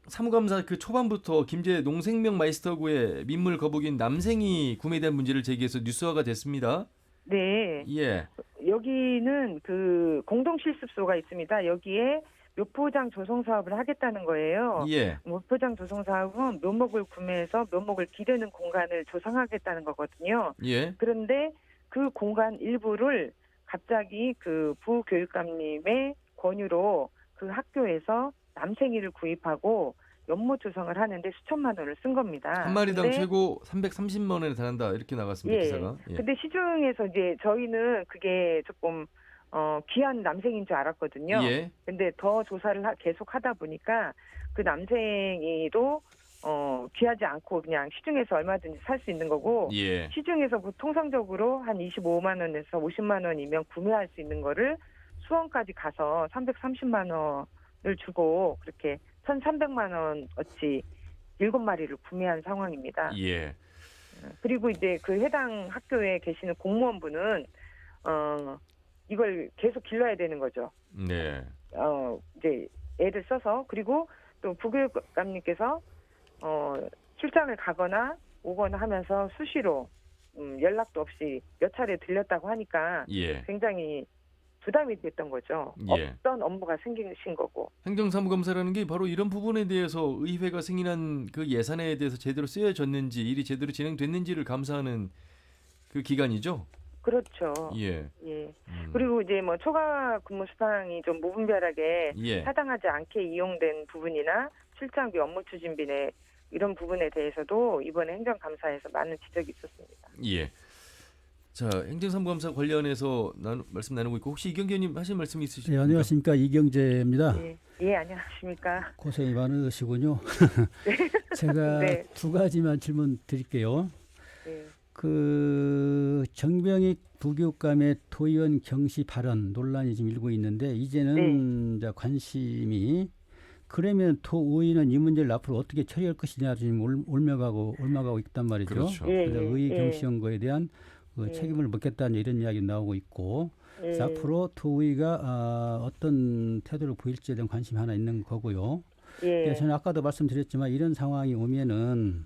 사무감사 그 초반부터 김제 농생명 마이스터구의 민물 거북인 남생이 구매된 문제를 제기해서 뉴스화가 됐습니다. 네. 예. 여기는 그 공동실습소가 있습니다. 여기에 묘포장 조성 사업을 하겠다는 거예요. 예. 묘포장 조성 사업은 묘목을 구매해서 묘목을 기르는 공간을 조성하겠다는 거거든요. 예. 그런데 그 공간 일부를 갑자기 그 부교육감님의 권유로 그 학교에서 남생이를 구입하고 연못 조성을 하는데 수천만 원을 쓴 겁니다. 한 마리당 근데 최고 330만 원에 달한다 이렇게 나갔습니다. 예. 기사가. 예. 근데 시중에서 이제 저희는 그게 조금 귀한 남생인 줄 알았거든요. 예. 근데 더 조사를 계속 하다 보니까 그 남생이도 귀하지 않고 그냥 시중에서 얼마든지 살 수 있는 거고 예. 시중에서 통상적으로 한 25만 원에서 50만 원이면 구매할 수 있는 거를 수원까지 가서 330만 원을 주고 그렇게 1,300만 원어치 7마리를 구매한 상황입니다. 예. 그리고 이제 그 해당 학교에 계시는 공무원분은 이걸 계속 길러야 되는 거죠. 네. 이제 애를 써서 그리고 또 부교육감님께서 출장을 가거나 오거나 하면서 수시로 연락도 없이 몇 차례 들렸다고 하니까 예. 굉장히 부담이 됐던 거죠. 예. 없던 업무가 생기신 거고. 행정사무감사라는 게 바로 이런 부분에 대해서 의회가 승인한 그 예산에 대해서 제대로 쓰여졌는지 일이 제대로 진행됐는지를 감사하는 그 기관이죠. 그렇죠. 예. 예. 그리고 이제 뭐 초과 근무 수당이 좀 무분별하게 예. 타당하지 않게 이용된 부분이나 출장비, 업무 추진비네 이런 부분에 대해서도 이번에 행정감사에서 많은 지적이 있었습니다. 예. 자, 행정사무감사 관련해서 말씀 나누고 있고 혹시 이경재 의원님 하실 말씀이 네, 있으십니까? 안녕하십니까, 이경재입니다. 예, 안녕하십니까. 고생이 많으시군요. 제가 네. 두 가지만 질문 드릴게요. 네. 그 정병익 부교육감의 도의원 경시 발언 논란이 지금 일고 있는데 이제는 이제 관심이 그러면 도의원은 이 문제를 앞으로 어떻게 처리할 것이냐 지금 옮아가고 있단 말이죠. 그렇죠. 그래서 의 예. 경시연구에 대한 그 예. 책임을 묻겠다는 이런 이야기 나오고 있고 예. 그래서 앞으로 도의가 어떤 태도를 보일지에 대한 관심이 하나 있는 거고요. 예. 네, 저는 아까도 말씀드렸지만 이런 상황이 오면은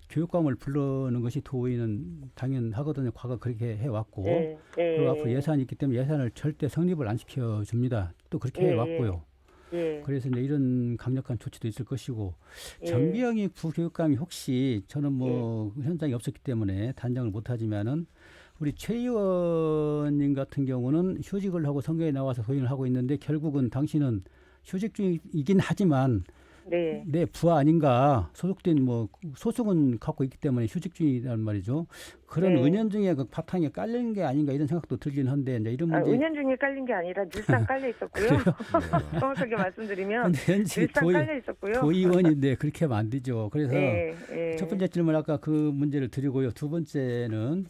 교육감을 부르는 것이 도의는 당연하거든요. 과거 그렇게 해왔고 예. 그리고 앞으로 예산이 있기 때문에 예산을 절대 성립을 안 시켜줍니다. 또 그렇게 예. 해왔고요. 예. 그래서 이제 이런 강력한 조치도 있을 것이고 예. 정병희 부교육감이 혹시 저는 뭐 현장에 없었기 때문에 단정을 못하지만은 우리 최 의원님 같은 경우는 휴직을 하고 선거에 나와서 소인을 하고 있는데 결국은 당신은 휴직 중이긴 하지만 네. 내 부하 아닌가 소속된 뭐 소속은 갖고 있기 때문에 휴직 중이란 말이죠. 그런 네. 은연중에 그 바탕에 깔린 게 아닌가 이런 생각도 들긴 한데 이제 이런 문제. 은연중에 깔린 게 아니라 늘상 깔려 있었고요. 정확하게 말씀드리면 현지 늘상 깔려 있었고요. 도의원인데 그렇게 하면 안 되죠. 그래서 예. 첫 번째 질문 아까 그 문제를 드리고요. 두 번째는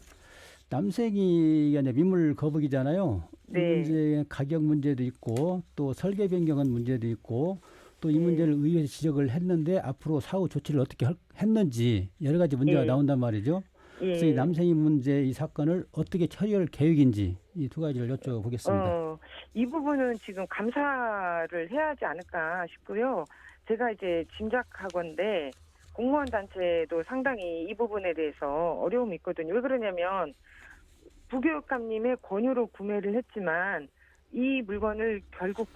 남생이가 이제 민물 거북이잖아요. 이 네. 문제 가격 문제도 있고 또 설계 변경한 문제도 있고 또 이 문제를 의회에서 지적을 했는데 앞으로 사후 조치를 어떻게 했는지 여러 가지 문제가 나온단 말이죠. 그래서 이 남생이 문제 이 사건을 어떻게 처리할 계획인지 이 두 가지를 여쭤보겠습니다. 이 부분은 지금 감사를 해야 하지 않을까 싶고요. 제가 이제 짐작하건데 공무원 단체도 상당히 이 부분에 대해서 어려움이 있거든요. 왜 그러냐면 부교육감님의 권유로 구매를 했지만 이 물건을 결국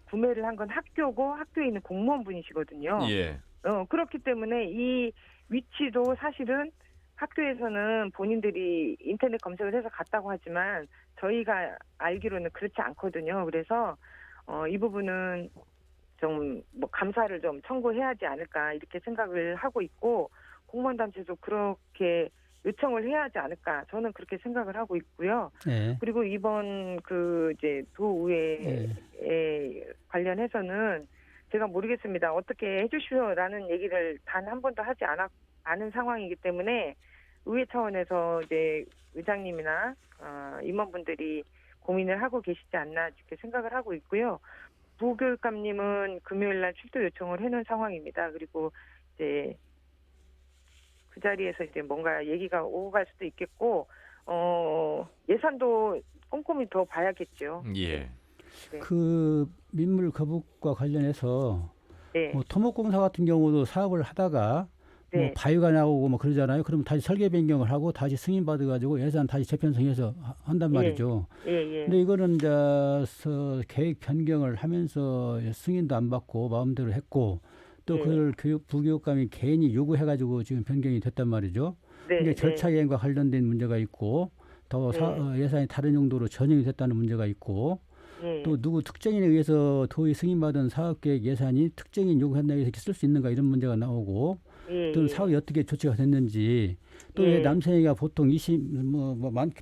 구매를 한 건 학교고 학교에 있는 공무원분이시거든요. 예. 그렇기 때문에 이 위치도 사실은 학교에서는 본인들이 인터넷 검색을 해서 갔다고 하지만 저희가 알기로는 그렇지 않거든요. 그래서 이 부분은 좀 뭐 감사를 좀 청구해야 하지 않을까 이렇게 생각을 하고 있고 공무원단체도 그렇게 요청을 해야 하지 않을까 저는 그렇게 생각을 하고 있고요. 예. 그리고 이번 그 이제 도의회 관련해서는 제가 모르겠습니다. 어떻게 해주시오라는 얘기를 단 한 번도 하지 않은 상황이기 때문에 의회 차원에서 이제 의장님이나 임원분들이 고민을 하고 계시지 않나 이렇게 생각을 하고 있고요. 부교육감님은 금요일날 출두 요청을 해놓은 상황입니다. 그리고 이제 그 자리에서 이제 뭔가 얘기가 오고 갈 수도 있겠고 예산도 꼼꼼히 더 봐야겠죠. 예. 네. 그 민물 거북과 관련해서 네. 뭐 토목공사 같은 경우도 사업을 하다가 뭐 네. 바위가 나오고 뭐 그러잖아요. 그러면 다시 설계 변경을 하고 다시 승인 받아가지고 예산 다시 재편성해서 한단 말이죠. 예. 근데 이거는 이제 계획 변경을 하면서 승인도 안 받고 마음대로 했고 또 네. 그걸 부교육감이 개인이 요구해가지고 지금 변경이 됐단 말이죠. 네. 이게 절차 이행과 관련된 문제가 있고 더 예산이 다른 용도로 전용이 됐다는 문제가 있고 네. 또 누구 특정인에 의해서 도의 승인받은 사업계획 예산이 특정인 요구한다고 해서 쓸 수 있는가 이런 문제가 나오고 또는 사업이 어떻게 조치가 됐는지 또 왜 남생이가 보통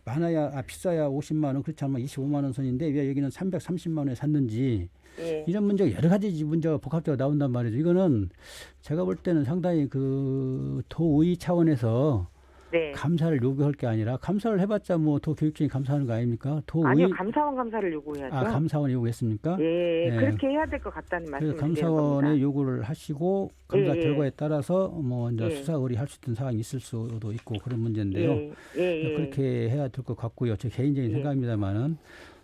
많아야 비싸야 50만 원 그렇지 않으면 25만 원 선인데 왜 여기는 330만 원에 샀는지 이런 문제가 여러 가지 문제가 복합적으로 나온단 말이죠. 이거는 제가 볼 때는 상당히 그 도의 차원에서 네. 감사를 요구할 게 아니라 감사를 해봤자 뭐 도교육청이 감사하는 거 아닙니까? 아니요, 감사원 감사를 요구해야죠. 감사원이 요구했습니까? 예, 그렇게 해야 될 것 같다는 말씀을 그래서 감사원의 요구를 하시고 감사 결과에 따라서 뭐 이제 수사 의뢰할 수 있는 사항이 있을 수도 있고 그런 문제인데요. 그렇게 해야 될 것 같고요. 제 개인적인 생각입니다만은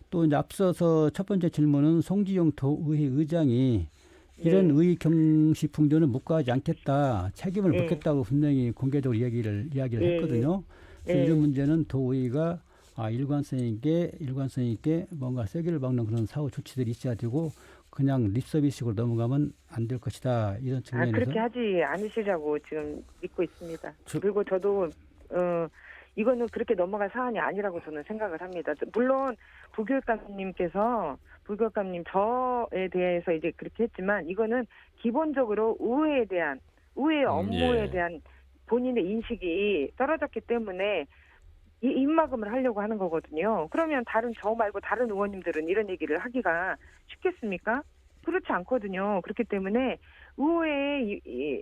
또 이제 앞서서 첫 번째 질문은 송지용 도의회 의장이 이런 의의 경시 풍조는 묵과하지 않겠다, 책임을 묻겠다고 분명히 공개적으로 이야기를 했거든요. 그래서 이런 문제는 도의회가 일관성 있게 뭔가 세기를 박는 그런 사후 조치들이 있어야 되고 그냥 립서비스식으로 넘어가면 안 될 것이다. 이런 측면에서 그렇게 하지 않으시라고 지금 믿고 있습니다. 그리고 저도 이거는 그렇게 넘어갈 사안이 아니라고 저는 생각을 합니다. 물론 부교육감님 저에 대해서 이제 그렇게 했지만 이거는 기본적으로 의회 업무에 대한 본인의 인식이 떨어졌기 때문에 이 입막음을 하려고 하는 거거든요. 그러면 저 말고 다른 의원님들은 이런 얘기를 하기가 쉽겠습니까? 그렇지 않거든요. 그렇기 때문에 의회에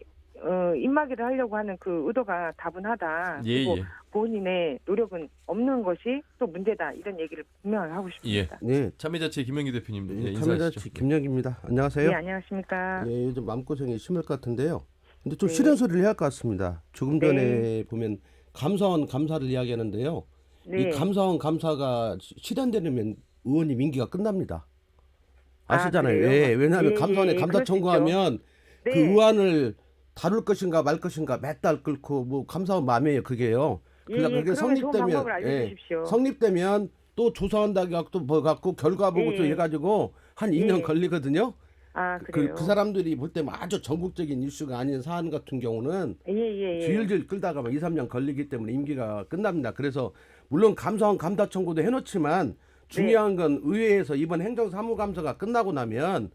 입막이를 하려고 하는 그 의도가 다분하다. 그리고 본인의 노력은 없는 것이 또 문제다. 이런 얘기를 분명히 하고 싶습니다. 네. 참여자치 김영기 대표님 인사하시죠. 참여자치 김영기입니다. 안녕하세요. 네, 안녕하십니까. 예, 요즘 마음고생이 심할 것 같은데요. 근데 좀 싫은 소리를 해야 할 것 같습니다. 조금 전에 보면 감사원 감사를 이야기하는데요. 이 감사원 감사가 실현되면 의원님 임기가 끝납니다. 아시잖아요. 왜냐하면 감사원에 감사 청구하면 그 의안을 다룰 것인가 말 것인가 몇 달 끌고 뭐 감사원 맘이에요. 그게요. 그러니까 그게 성립되면 또 조사한다고 갖고 뭐 갖고 결과 보고서 해가지고 한 2년 걸리거든요. 그래요? 그 사람들이 볼 때는 아주 전국적인 이슈가 아닌 사안 같은 경우는 질질 끌다가 2, 3년 걸리기 때문에 임기가 끝납니다. 그래서 물론 감사원 감사 청구도 해놓지만 중요한 건 의회에서 이번 행정사무감사가 끝나고 나면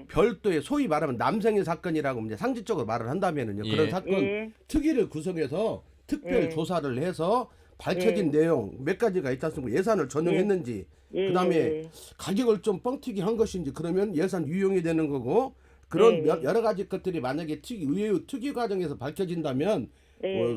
별도의 소위 말하면 남생의 사건이라고 이제 상식적으로 말을 한다면은요. 그런 사건 특위를 구성해서 특별 조사를 해서 밝혀진 내용 몇 가지가 있지 않습니까? 예산을 전용했는지 그다음에 가격을 좀 뻥튀기 한 것인지 그러면 예산 유용이 되는 거고 그런 여러 가지 것들이 만약에 의회 특위 과정에서 밝혀진다면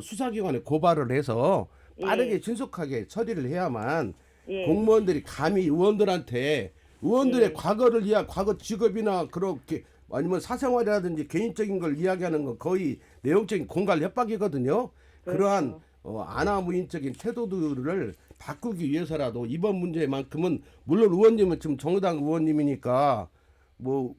수사기관에 고발을 해서 빠르게 신속하게 처리를 해야만 공무원들이 감히 의원들의 과거 직업이나 그렇게 아니면 사생활이라든지 개인적인 걸 이야기하는 건 거의 내용적인 공갈 협박이거든요. 그러한 아나무인적인 태도들을 바꾸기 위해서라도 이번 문제만큼은 물론 의원님은 지금 정의당 의원님이니까 뭐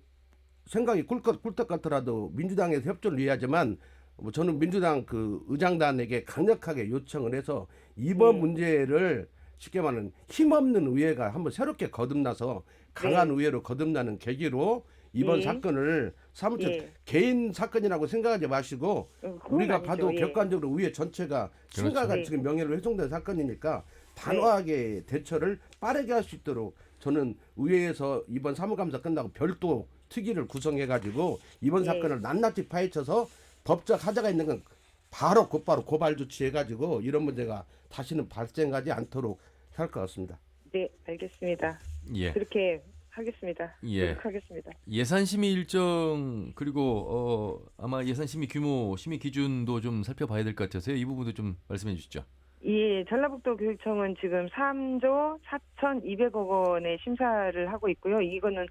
생각이 꿀떡 같더라도 민주당에서 협조를 해야지만 뭐 저는 민주당 그 의장단에게 강력하게 요청을 해서 이번 문제를 쉽게 말하면 힘없는 의회가 한번 새롭게 거듭나서 강한 의회로 거듭나는 계기로 이번 사건을 사무처 개인 사건이라고 생각하지 마시고 우리가 봐도 객관적으로 의회 전체가 심각한 지금 명예를 훼손된 사건이니까 단호하게 대처를 빠르게 할 수 있도록 저는 의회에서 이번 사무감사 끝나고 별도 특위를 구성해가지고 이번 예. 사건을 낱낱이 파헤쳐서 법적 하자가 있는 건 바로 곧바로 고발 조치해가지고 이런 문제가 다시는 발생하지 않도록 할 것 같습니다. 네, 알겠습니다. 예. 그렇게 하겠습니다. 예. 노력하겠습니다. 예산 심의 일정 그리고 아마 예산 심의 규모, 심의 기준도 좀 살펴봐야 될 것 같아서요. 이 부분도 좀 말씀해 주시죠. 예, 전라북도 교육청은 지금 3조 4,200억 원의 심사를 하고 있고요. 이거는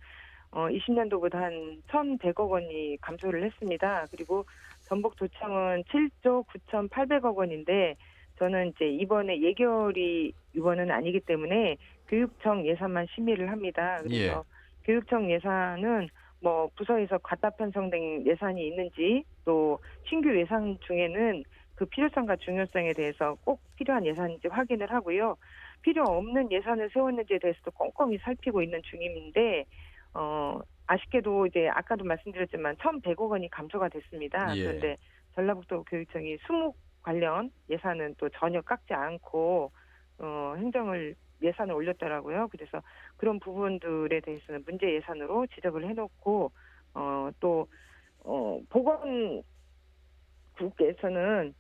20년도보다 한 1,100억 원이 감소를 했습니다. 그리고 전북도청은 7조 9,800억 원인데 저는 이제 이번에 예결위 위원은 아니기 때문에 교육청 예산만 심의를 합니다. 그래서 교육청 예산은 뭐 부서에서 갖다 편성된 예산이 있는지 또 신규 예산 중에는 그 필요성과 중요성에 대해서 꼭 필요한 예산인지 확인을 하고요. 필요 없는 예산을 세웠는지에 대해서도 꼼꼼히 살피고 있는 중인데 아쉽게도 이제 아까도 말씀드렸지만 1,100억 원이 감소가 됐습니다. 예. 그런데 전라북도 교육청이 수목 관련 예산은 또 전혀 깎지 않고 행정을 예산을 올렸더라고요. 그래서 그런 부분들에 대해서는 문제 예산으로 지적을 해놓고 또 보건국에서는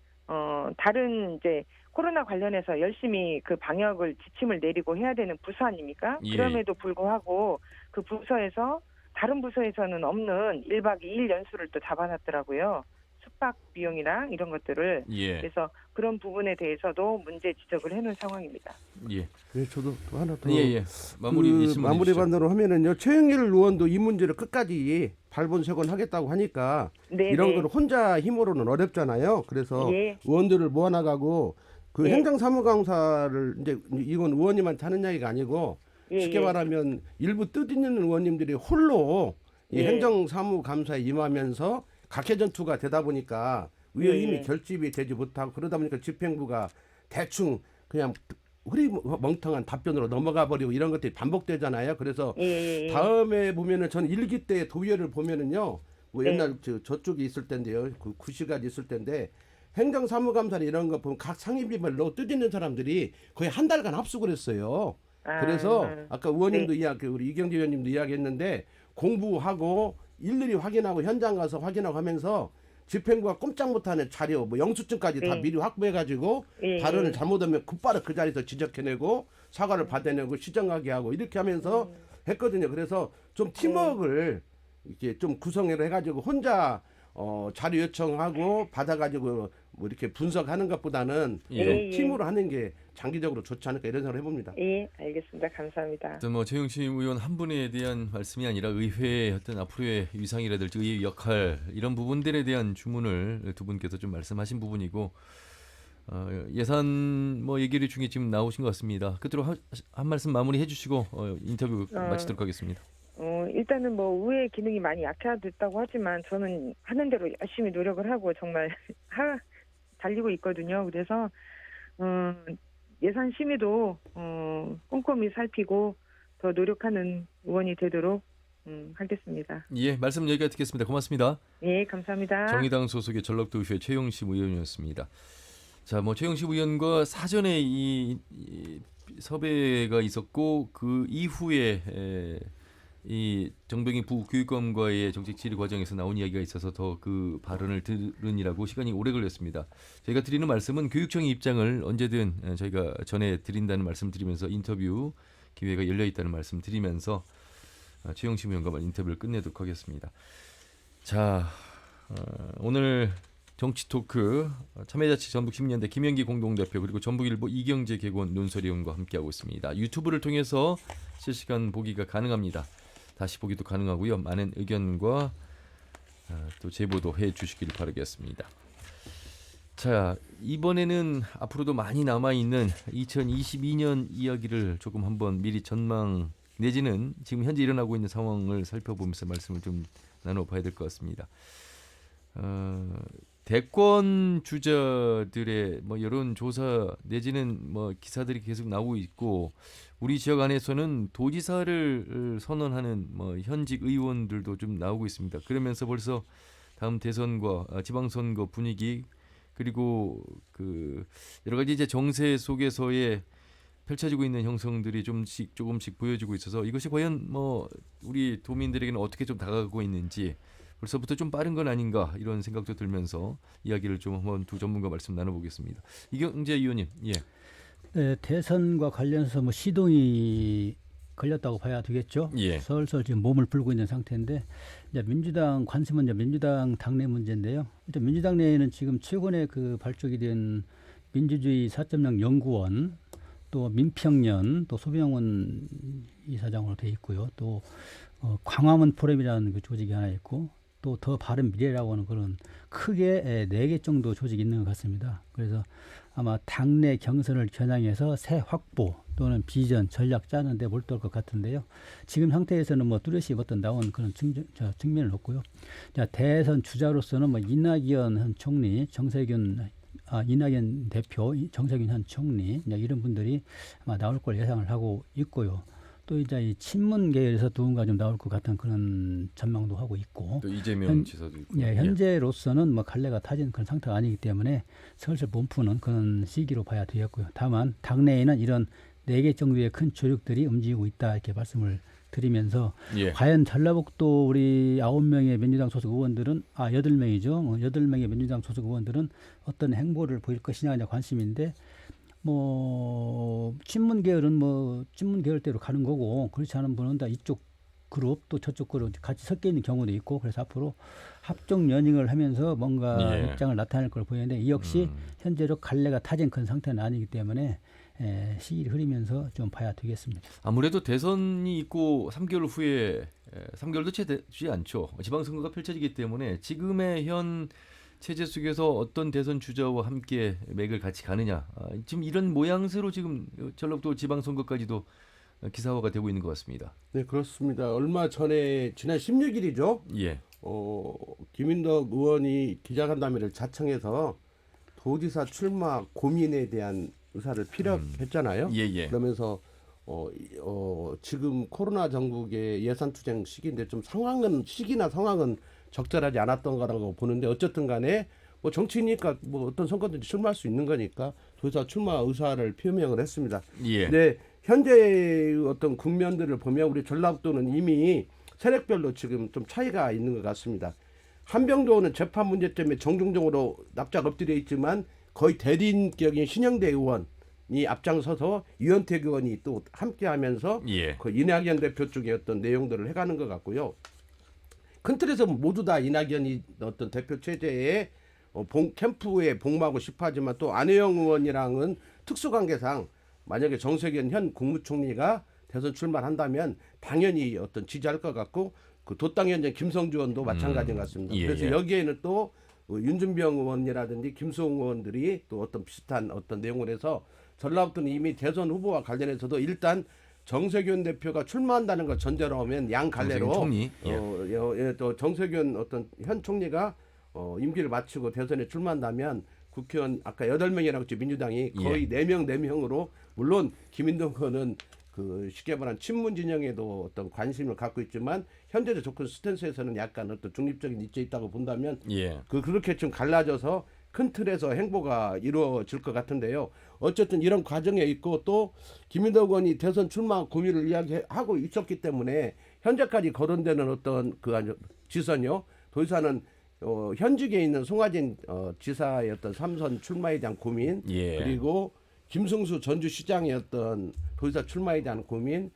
다른 이제 코로나 관련해서 열심히 그 방역을 지침을 내리고 해야 되는 부서 아닙니까? 예. 그럼에도 불구하고 그 부서에서 다른 부서에서는 없는 1박 2일 연수를 또 잡아놨더라고요. 숙박 비용이랑 이런 것들을. 예. 그래서 그런 부분에 대해서도 문제 지적을 해놓은 상황입니다. 예. 그래서 저도 또 하나 더 예. 마무리 마무리 반으로 하면은요. 최영일 의원도 이 문제를 끝까지 발본색원하겠다고 하니까 네, 이런 네. 걸 혼자 힘으로는 어렵잖아요. 그래서 예. 의원들을 모아나가고 그 예. 행정사무강사를 이제 이건 의원님한테 하는 이야기가 아니고 예, 쉽게 예. 말하면 일부 뜻있는 의원님들이 홀로 이 예. 행정사무감사에 임하면서 각해전투가 되다 보니까 의회 힘이 예. 결집이 되지 못하고 그러다 보니까 집행부가 대충 그냥 흐리멍텅한 답변으로 넘어가 버리고 이런 것들이 반복되잖아요. 그래서 예. 다음에 보면은 전 일기 때 도의회를 보면은요. 뭐 네. 옛날 저쪽에 있을 때인데요. 그 구시까지 있을 때인데 행정사무감사나 이런 거 보면 각 상임비별로 뜻있는 사람들이 거의 한 달간 합숙을 했어요. 그래서 아까 의원님도 이야기, 우리 이경재 의원님도 이야기했는데 공부하고 일일이 확인하고 현장 가서 확인하고 하면서 집행부가 꼼짝 못하는 자료, 뭐 영수증까지 다 네. 미리 확보해가지고 예. 발언을 잘못하면 곧바로 그 자리에서 지적해내고 사과를 받아내고 시정하게 하고 이렇게 하면서 했거든요. 그래서 좀 팀워크를 이렇게 좀 구성을 해가지고 혼자 자료 요청하고 받아가지고 뭐 이렇게 분석하는 것보다는 예. 좀 예. 팀으로 하는 게 장기적으로 좋지 않을까 이런 생각을 해봅니다. 예, 알겠습니다. 감사합니다. 어떤 뭐 최영심 의원 한 분에 대한 말씀이 아니라 의회의 어떤 앞으로의 위상이라든지 의회의 역할 이런 부분들에 대한 주문을 두 분께서 좀 말씀하신 부분이고 예산 뭐 얘기를 중에 지금 나오신 것 같습니다. 끝으로 한 말씀 마무리해 주시고 인터뷰 마치도록 하겠습니다. 일단은 뭐 의회 기능이 많이 약화됐다고 하지만 저는 하는 대로 열심히 노력을 하고 정말 달리고 있거든요. 그래서 예산 심의도 꼼꼼히 살피고 더 노력하는 의원이 되도록 하겠습니다. 예, 말씀 여기까지 듣겠습니다. 고맙습니다. 예, 감사합니다. 정의당 소속의 전라도의회 최영심 의원이었습니다. 자, 뭐 최영심 의원과 사전에 이 섭외가 있었고 그 이후에 이 정병희 부교육감과의 정책 질의 과정에서 나온 이야기가 있어서 더 그 발언을 들으니라고 시간이 오래 걸렸습니다. 저희가 드리는 말씀은 교육청의 입장을 언제든 저희가 전해 드린다는 말씀 드리면서 인터뷰 기회가 열려 있다는 말씀 드리면서 최영심 의원과 인터뷰를 끝내도록 하겠습니다. 자, 오늘 정치 토크 참여자치 전북 시민연대 김영기 공동대표 그리고 전북일보 이경재 개건 논설위원과 함께하고 있습니다. 유튜브를 통해서 실시간 보기가 가능합니다. 다시 보기도 가능하고요. 많은 의견과 또 제보도 해주시길 바라겠습니다. 자, 이번에는 앞으로도 많이 남아있는 2022년 이야기를 조금 한번 미리 전망 내지는 지금 현재 일어나고 있는 상황을 살펴보면서 말씀을 좀 나눠봐야 될 것 같습니다. 대권 주자들의 뭐 여론 조사 내지는 뭐 기사들이 계속 나오고 있고 우리 지역 안에서는 도지사를 선언하는 뭐 현직 의원들도 좀 나오고 있습니다. 그러면서 벌써 다음 대선과 지방선거 분위기 그리고 그 여러 가지 이제 정세 속에서의 펼쳐지고 있는 형성들이 조금씩 보여지고 있어서 이것이 과연 뭐 우리 도민들에게는 어떻게 좀 다가가고 있는지 벌써부터 좀 빠른 건 아닌가 이런 생각도 들면서 이야기를 좀 한번 두 전문가 말씀 나눠보겠습니다. 이경재 의원님, 예. 네, 대선과 관련해서 뭐 시동이 걸렸다고 봐야 되겠죠. 예. 설설 지금 몸을 풀고 있는 상태인데 이제 민주당 관심은 이제 민주당 당내 문제인데요. 일단 민주당 내에는 지금 최근에 그 발족이 된 민주주의 4.0 연구원, 또 민평년, 또 소병원 이사장으로 돼 있고요. 또 광화문 포럼이라는 그 조직이 하나 있고, 또 더 바른 미래라고 하는 그런 크게 4개 정도 조직이 있는 것 같습니다. 그래서 아마 당내 경선을 겨냥해서 새 확보 또는 비전, 전략 짜는 데 몰두할 것 같은데요. 지금 상태에서는 뭐 뚜렷이 어떤 나온 그런 측면은 없고요. 자, 대선 주자로서는 뭐 이낙연 현 총리, 이낙연 대표, 정세균 현 총리 이런 분들이 아마 나올 걸 예상을 하고 있고요. 또 이제 이 친문 계열에서 누군가 좀 나올 것 같은 그런 전망도 하고 있고. 또 이재명 지사도 있고. 예, 현재로서는 뭐 갈래가 타진 그런 상태가 아니기 때문에 슬슬 몸푸는 그런 시기로 봐야 되겠고요. 다만 당내에는 이런 4개 정도의 큰 조직들이 움직이고 있다 이렇게 말씀을 드리면서 예. 과연 전라북도 우리 9명의 민주당 소속 의원들은 8명이죠. 8명의 민주당 소속 의원들은 어떤 행보를 보일 것이냐 관심인데 뭐 친문 계열은 뭐 친문 계열대로 가는 거고 그렇지 않은 분은 다 이쪽 그룹 또 저쪽 그룹 같이 섞여 있는 경우도 있고 그래서 앞으로 합종 연행을 하면서 뭔가 예. 입장을 나타낼 걸 보이는데 이 역시 현재로 갈래가 타진 큰 상태는 아니기 때문에 시일이 흐르면서 좀 봐야 되겠습니다. 아무래도 대선이 있고 3개월 후에 3개월도 채 되지 않죠. 지방선거가 펼쳐지기 때문에 지금의 현 체제 속에서 어떤 대선 주자와 함께 맥을 같이 가느냐. 지금 이런 모양새로 지금 전라북도 지방선거까지도 기사화가 되고 있는 것 같습니다. 네, 그렇습니다. 얼마 전에 지난 16일이죠. 예. 김인덕 의원이 기자간담회를 자청해서 도지사 출마 고민에 대한 의사를 피력했잖아요. 예. 그러면서 지금 코로나 전국의 예산 투쟁 시기인데 좀 시기나 상황은 적절하지 않았던 거라고 보는데 어쨌든 간에 뭐 정치니까 뭐 어떤 선거든지 출마할 수 있는 거니까 도지사 출마 의사를 표명을 했습니다. 예. 네, 현재 어떤 국면들을 보면 우리 전라북도는 이미 세력별로 지금 좀 차이가 있는 것 같습니다. 한병도는 재판 문제 때문에 정중적으로 납작 엎드려 있지만 거의 대리인격인 신영대 의원이 앞장서서 유현택 의원이 또 함께하면서 예. 그 이낙연 대표 쪽의 어떤 내용들을 해가는 것 같고요. 큰 틀에서 모두 다 이낙연이 어떤 대표 체제에 캠프에 복무하고 싶어하지만 또 안혜영 의원이랑은 특수관계상 만약에 정세균 현 국무총리가 대선 출마한다면 당연히 어떤 지지할 것 같고 그 도당 현장 김성주 의원도 마찬가지인 것 같습니다. 예, 그래서 예. 여기에는 또 윤준병 의원이라든지 김수홍 의원들이 또 어떤 비슷한 어떤 내용을 해서 전라북도는 이미 대선 후보와 관련해서도 일단 정세균 대표가 출마한다는 걸 전제로 하면 양 갈래로 정세균 총리. 또 정세균 어떤 현 총리가 임기를 마치고 대선에 출마한다면 국회의원 아까 8명이라고 했죠. 민주당이 거의 4명으로 물론 김인동 의원은 그 쉽게 말하면 친문 진영에도 어떤 관심을 갖고 있지만 현재의 조건 스탠스에서는 약간 어떤 중립적인 위치에 있다고 본다면 예. 그렇게 좀 갈라져서 큰 틀에서 행보가 이루어질 것 같은데요. 어쨌든 이런 과정에 있고 또 김인덕 의원이 대선 출마 고민을 이야기하고 있었기 때문에 현재까지 거론되는 어떤 그 지선이요. 도지사는 현직에 있는 송하진 지사의 어떤 3선 출마에 대한 고민 예. 그리고 김승수 전주시장의 어떤 도지사 출마에 대한 고민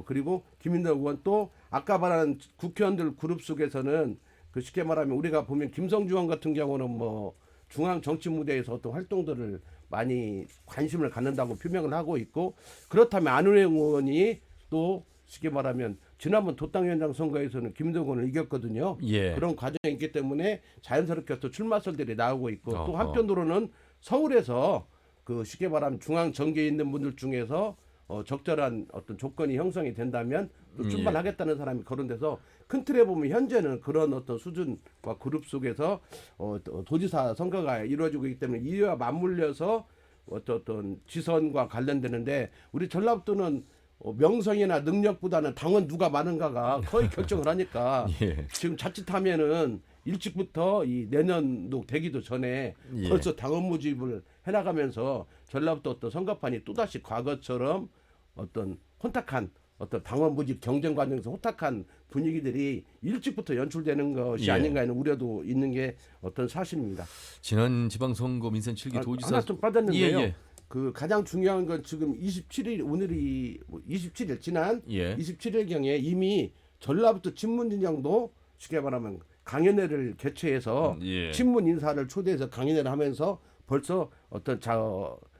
그리고 김인덕 의원 또 아까 말한 국회의원들 그룹 속에서는 그 쉽게 말하면 우리가 보면 김성주 의원 같은 경우는 뭐 중앙 정치 무대에서 어떤 활동들을 많이 관심을 갖는다고 표명을 하고 있고 그렇다면 안은혜 의원이 또 쉽게 말하면 지난번 도당위원장 선거에서는 김인덕 의원을 이겼거든요. 예. 그런 과정이 있기 때문에 자연스럽게 또 출마설들이 나오고 있고 또 어허. 한편으로는 서울에서 그 쉽게 말하면 중앙 정계에 있는 분들 중에서 적절한 어떤 조건이 형성이 된다면 또 출마하겠다는 사람이 거론돼서 큰 틀에 보면 현재는 그런 어떤 수준과 그룹 속에서 도지사 선거가 이루어지고 있기 때문에 이와 맞물려서 어떤 지선과 관련되는데 우리 전라북도는 명성이나 능력보다는 당원 누가 많은가가 거의 결정을 하니까 예. 지금 자칫하면은 일찍부터 이 내년도 되기도 전에 예. 벌써 당원 모집을 해나가면서 전라북도 어떤 선거판이 또다시 과거처럼 어떤 혼탁한 어떤 당원 모집 경쟁 과정에서 혼탁한 분위기들이 일찍부터 연출되는 것이 예. 아닌가 하는 우려도 있는 게 어떤 사실입니다. 지난 지방선거 민선 7기 도지사 하나 좀 빠졌는데요. 예, 예. 그 가장 중요한 건 지금 27일 오늘이 27일 지난 예. 27일경에 이미 전라북도 친문진영도 쉽게 말하면 강연회를 개최해서 예. 친문 인사를 초대해서 강연회를 하면서 벌써 어떤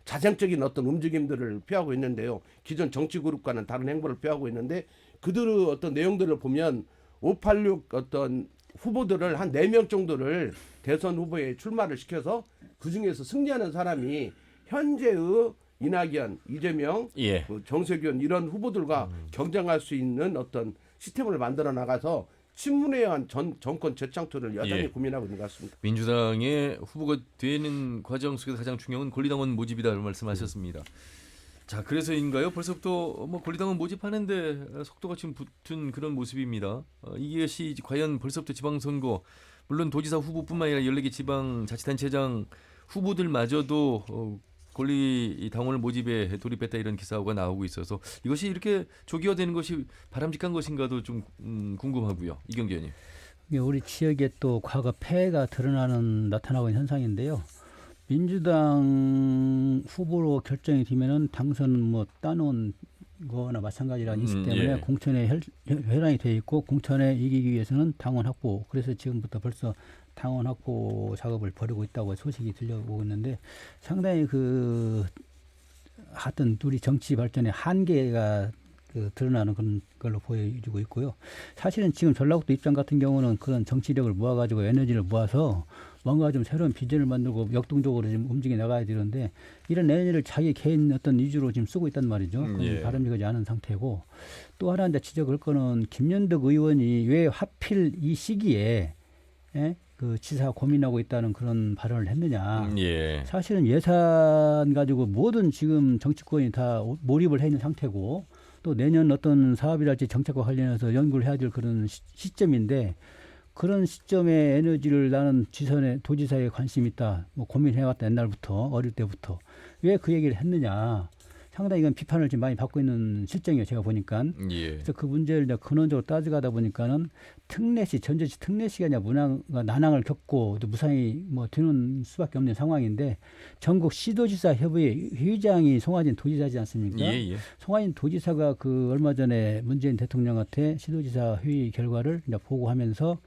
자생적인 어떤 움직임들을 표하고 있는데요. 기존 정치 그룹과는 다른 행보를 표하고 있는데 그들의 어떤 내용들을 보면 586 어떤 후보들을 한 4명 정도를 대선 후보에 출마를 시켜서 그중에서 승리하는 사람이 현재의 이낙연, 이재명, 예. 정세균 이런 후보들과 경쟁할 수 있는 어떤 시스템을 만들어 나가서 친문에 의한 정권 재창출을 여전히 예. 고민하고 있는 것 같습니다. 민주당의 후보가 되는 과정 속에서 가장 중요한 건 권리당원 모집이다라는 말씀하셨습니다. 자, 그래서인가요? 벌써부터 뭐 권리당원 모집하는데 속도가 지금 붙은 그런 모습입니다. 이것이 과연 벌써부터 지방선거 물론 도지사 후보뿐만 아니라 14개 지방자치단체장 후보들마저도 권리 당원을 모집에 돌입했다 이런 기사가 나오고 있어서 이것이 이렇게 조기화되는 것이 바람직한 것인가도 좀 궁금하고요. 이경규 의원님. 이게 우리 지역에 또 과거 폐해가 나타나고 있는 현상인데요. 민주당 후보로 결정이 되면은 당선은 뭐 따놓은 거나 마찬가지라는 인식 때문에 예. 공천에 혈안이 돼 있고 공천에 이기기 위해서는 당원 확보. 그래서 지금부터 벌써 당원 확보 작업을 벌이고 있다고 소식이 들려오고 있는데 상당히 하여튼 우리 정치 발전의 한계가 드러나는 그런 걸로 보여지고 있고요. 사실은 지금 전라북도 입장 같은 경우는 그런 정치력을 모아가지고 에너지를 모아서 뭔가 좀 새로운 비전을 만들고 역동적으로 지금 움직여 나가야 되는데 이런 에너지를 자기 개인 어떤 위주로 지금 쓰고 있단 말이죠. 예. 바람직하지 않은 상태고 또 하나 이제 지적할 거는 김연덕 의원이 왜 하필 이 시기에 그 지사 고민하고 있다는 그런 발언을 했느냐. 예. 사실은 예산 가지고 모든 지금 정치권이 다 몰입을 해 있는 상태고 또 내년 어떤 사업이랄지 정책과 관련해서 연구를 해야 될 그런 시점인데 그런 시점에 에너지를 나는 도지사에 관심 있다. 뭐 고민해왔다 옛날부터 어릴 때부터 왜 그 얘기를 했느냐. 상당히 이건 비판을 지금 많이 받고 있는 실정이에요. 제가 보니까. 예. 그래서 그 문제를 이제 근원적으로 따져가다 보니까는 전제시 특례시가 아니라 난항을 겪고 또 무상히 뭐 되는 수밖에 없는 상황인데 전국 시도지사 협의회 회장이 송하진 도지사지 않습니까? 예. 송하진 도지사가 얼마 전에 문재인 대통령한테 시도지사 회의 결과를 이제 보고하면서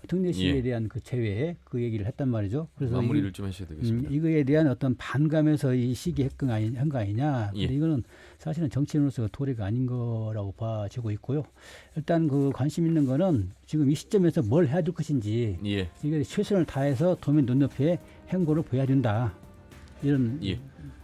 특례시에 예. 대한 그 제외에 그 얘기를 했단 말이죠. 그래서 마무리를 좀 하셔야 되겠습니다. 이거에 대한 어떤 반감에서 이 시기에 한 거 아니냐. 예. 근데 이거는 사실은 정치인으로서 도리가 아닌 거라고 봐지고 있고요. 일단 관심 있는 거는 지금 이 시점에서 뭘 해야 될 것인지 예. 이게 최선을 다해서 도민 눈높이에 행보를 보여야 된다. 이런 예.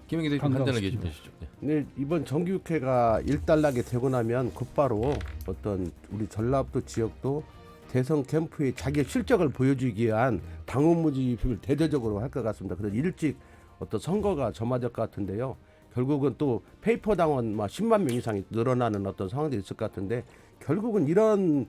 김영기 대표 감사하고 간단하게 좀 싶습니다. 해주시죠. 네. 네, 이번 정기국회가 일단락이 되고 나면 곧바로 어떤 우리 전라북도 지역도 대선 캠프의 자기의 실적을 보여주기 위한 당원 모집을 대대적으로 할 것 같습니다. 그래서 일찍 어떤 선거가 점화될 것 같은데요. 결국은 또 페이퍼 당원 10만 명 이상이 늘어나는 어떤 상황도 있을 것 같은데 결국은 이런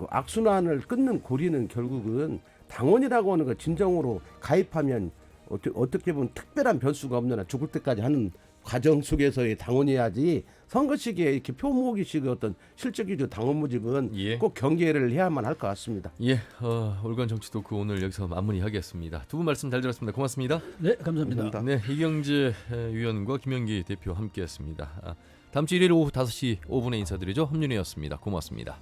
악순환을 끊는 고리는 결국은 당원이라고 하는 거 진정으로 가입하면 어떻게 보면 특별한 변수가 없는 한 죽을 때까지 하는 과정 속에서의 당원이야지 선거 시기에 이렇게 표모기식의 어떤 실적 위주 당원 모집은 예. 꼭 경계를 해야만 할 것 같습니다. 예. 올간 정치 토크 오늘 여기서 마무리하겠습니다. 두 분 말씀 잘 들었습니다. 고맙습니다. 네, 감사합니다. 감사합니다. 네, 이경재 위원과 김영기 대표 함께했습니다. 다음 주 일요일 오후 5시 5분에 인사드리죠. 함윤희였습니다. 고맙습니다.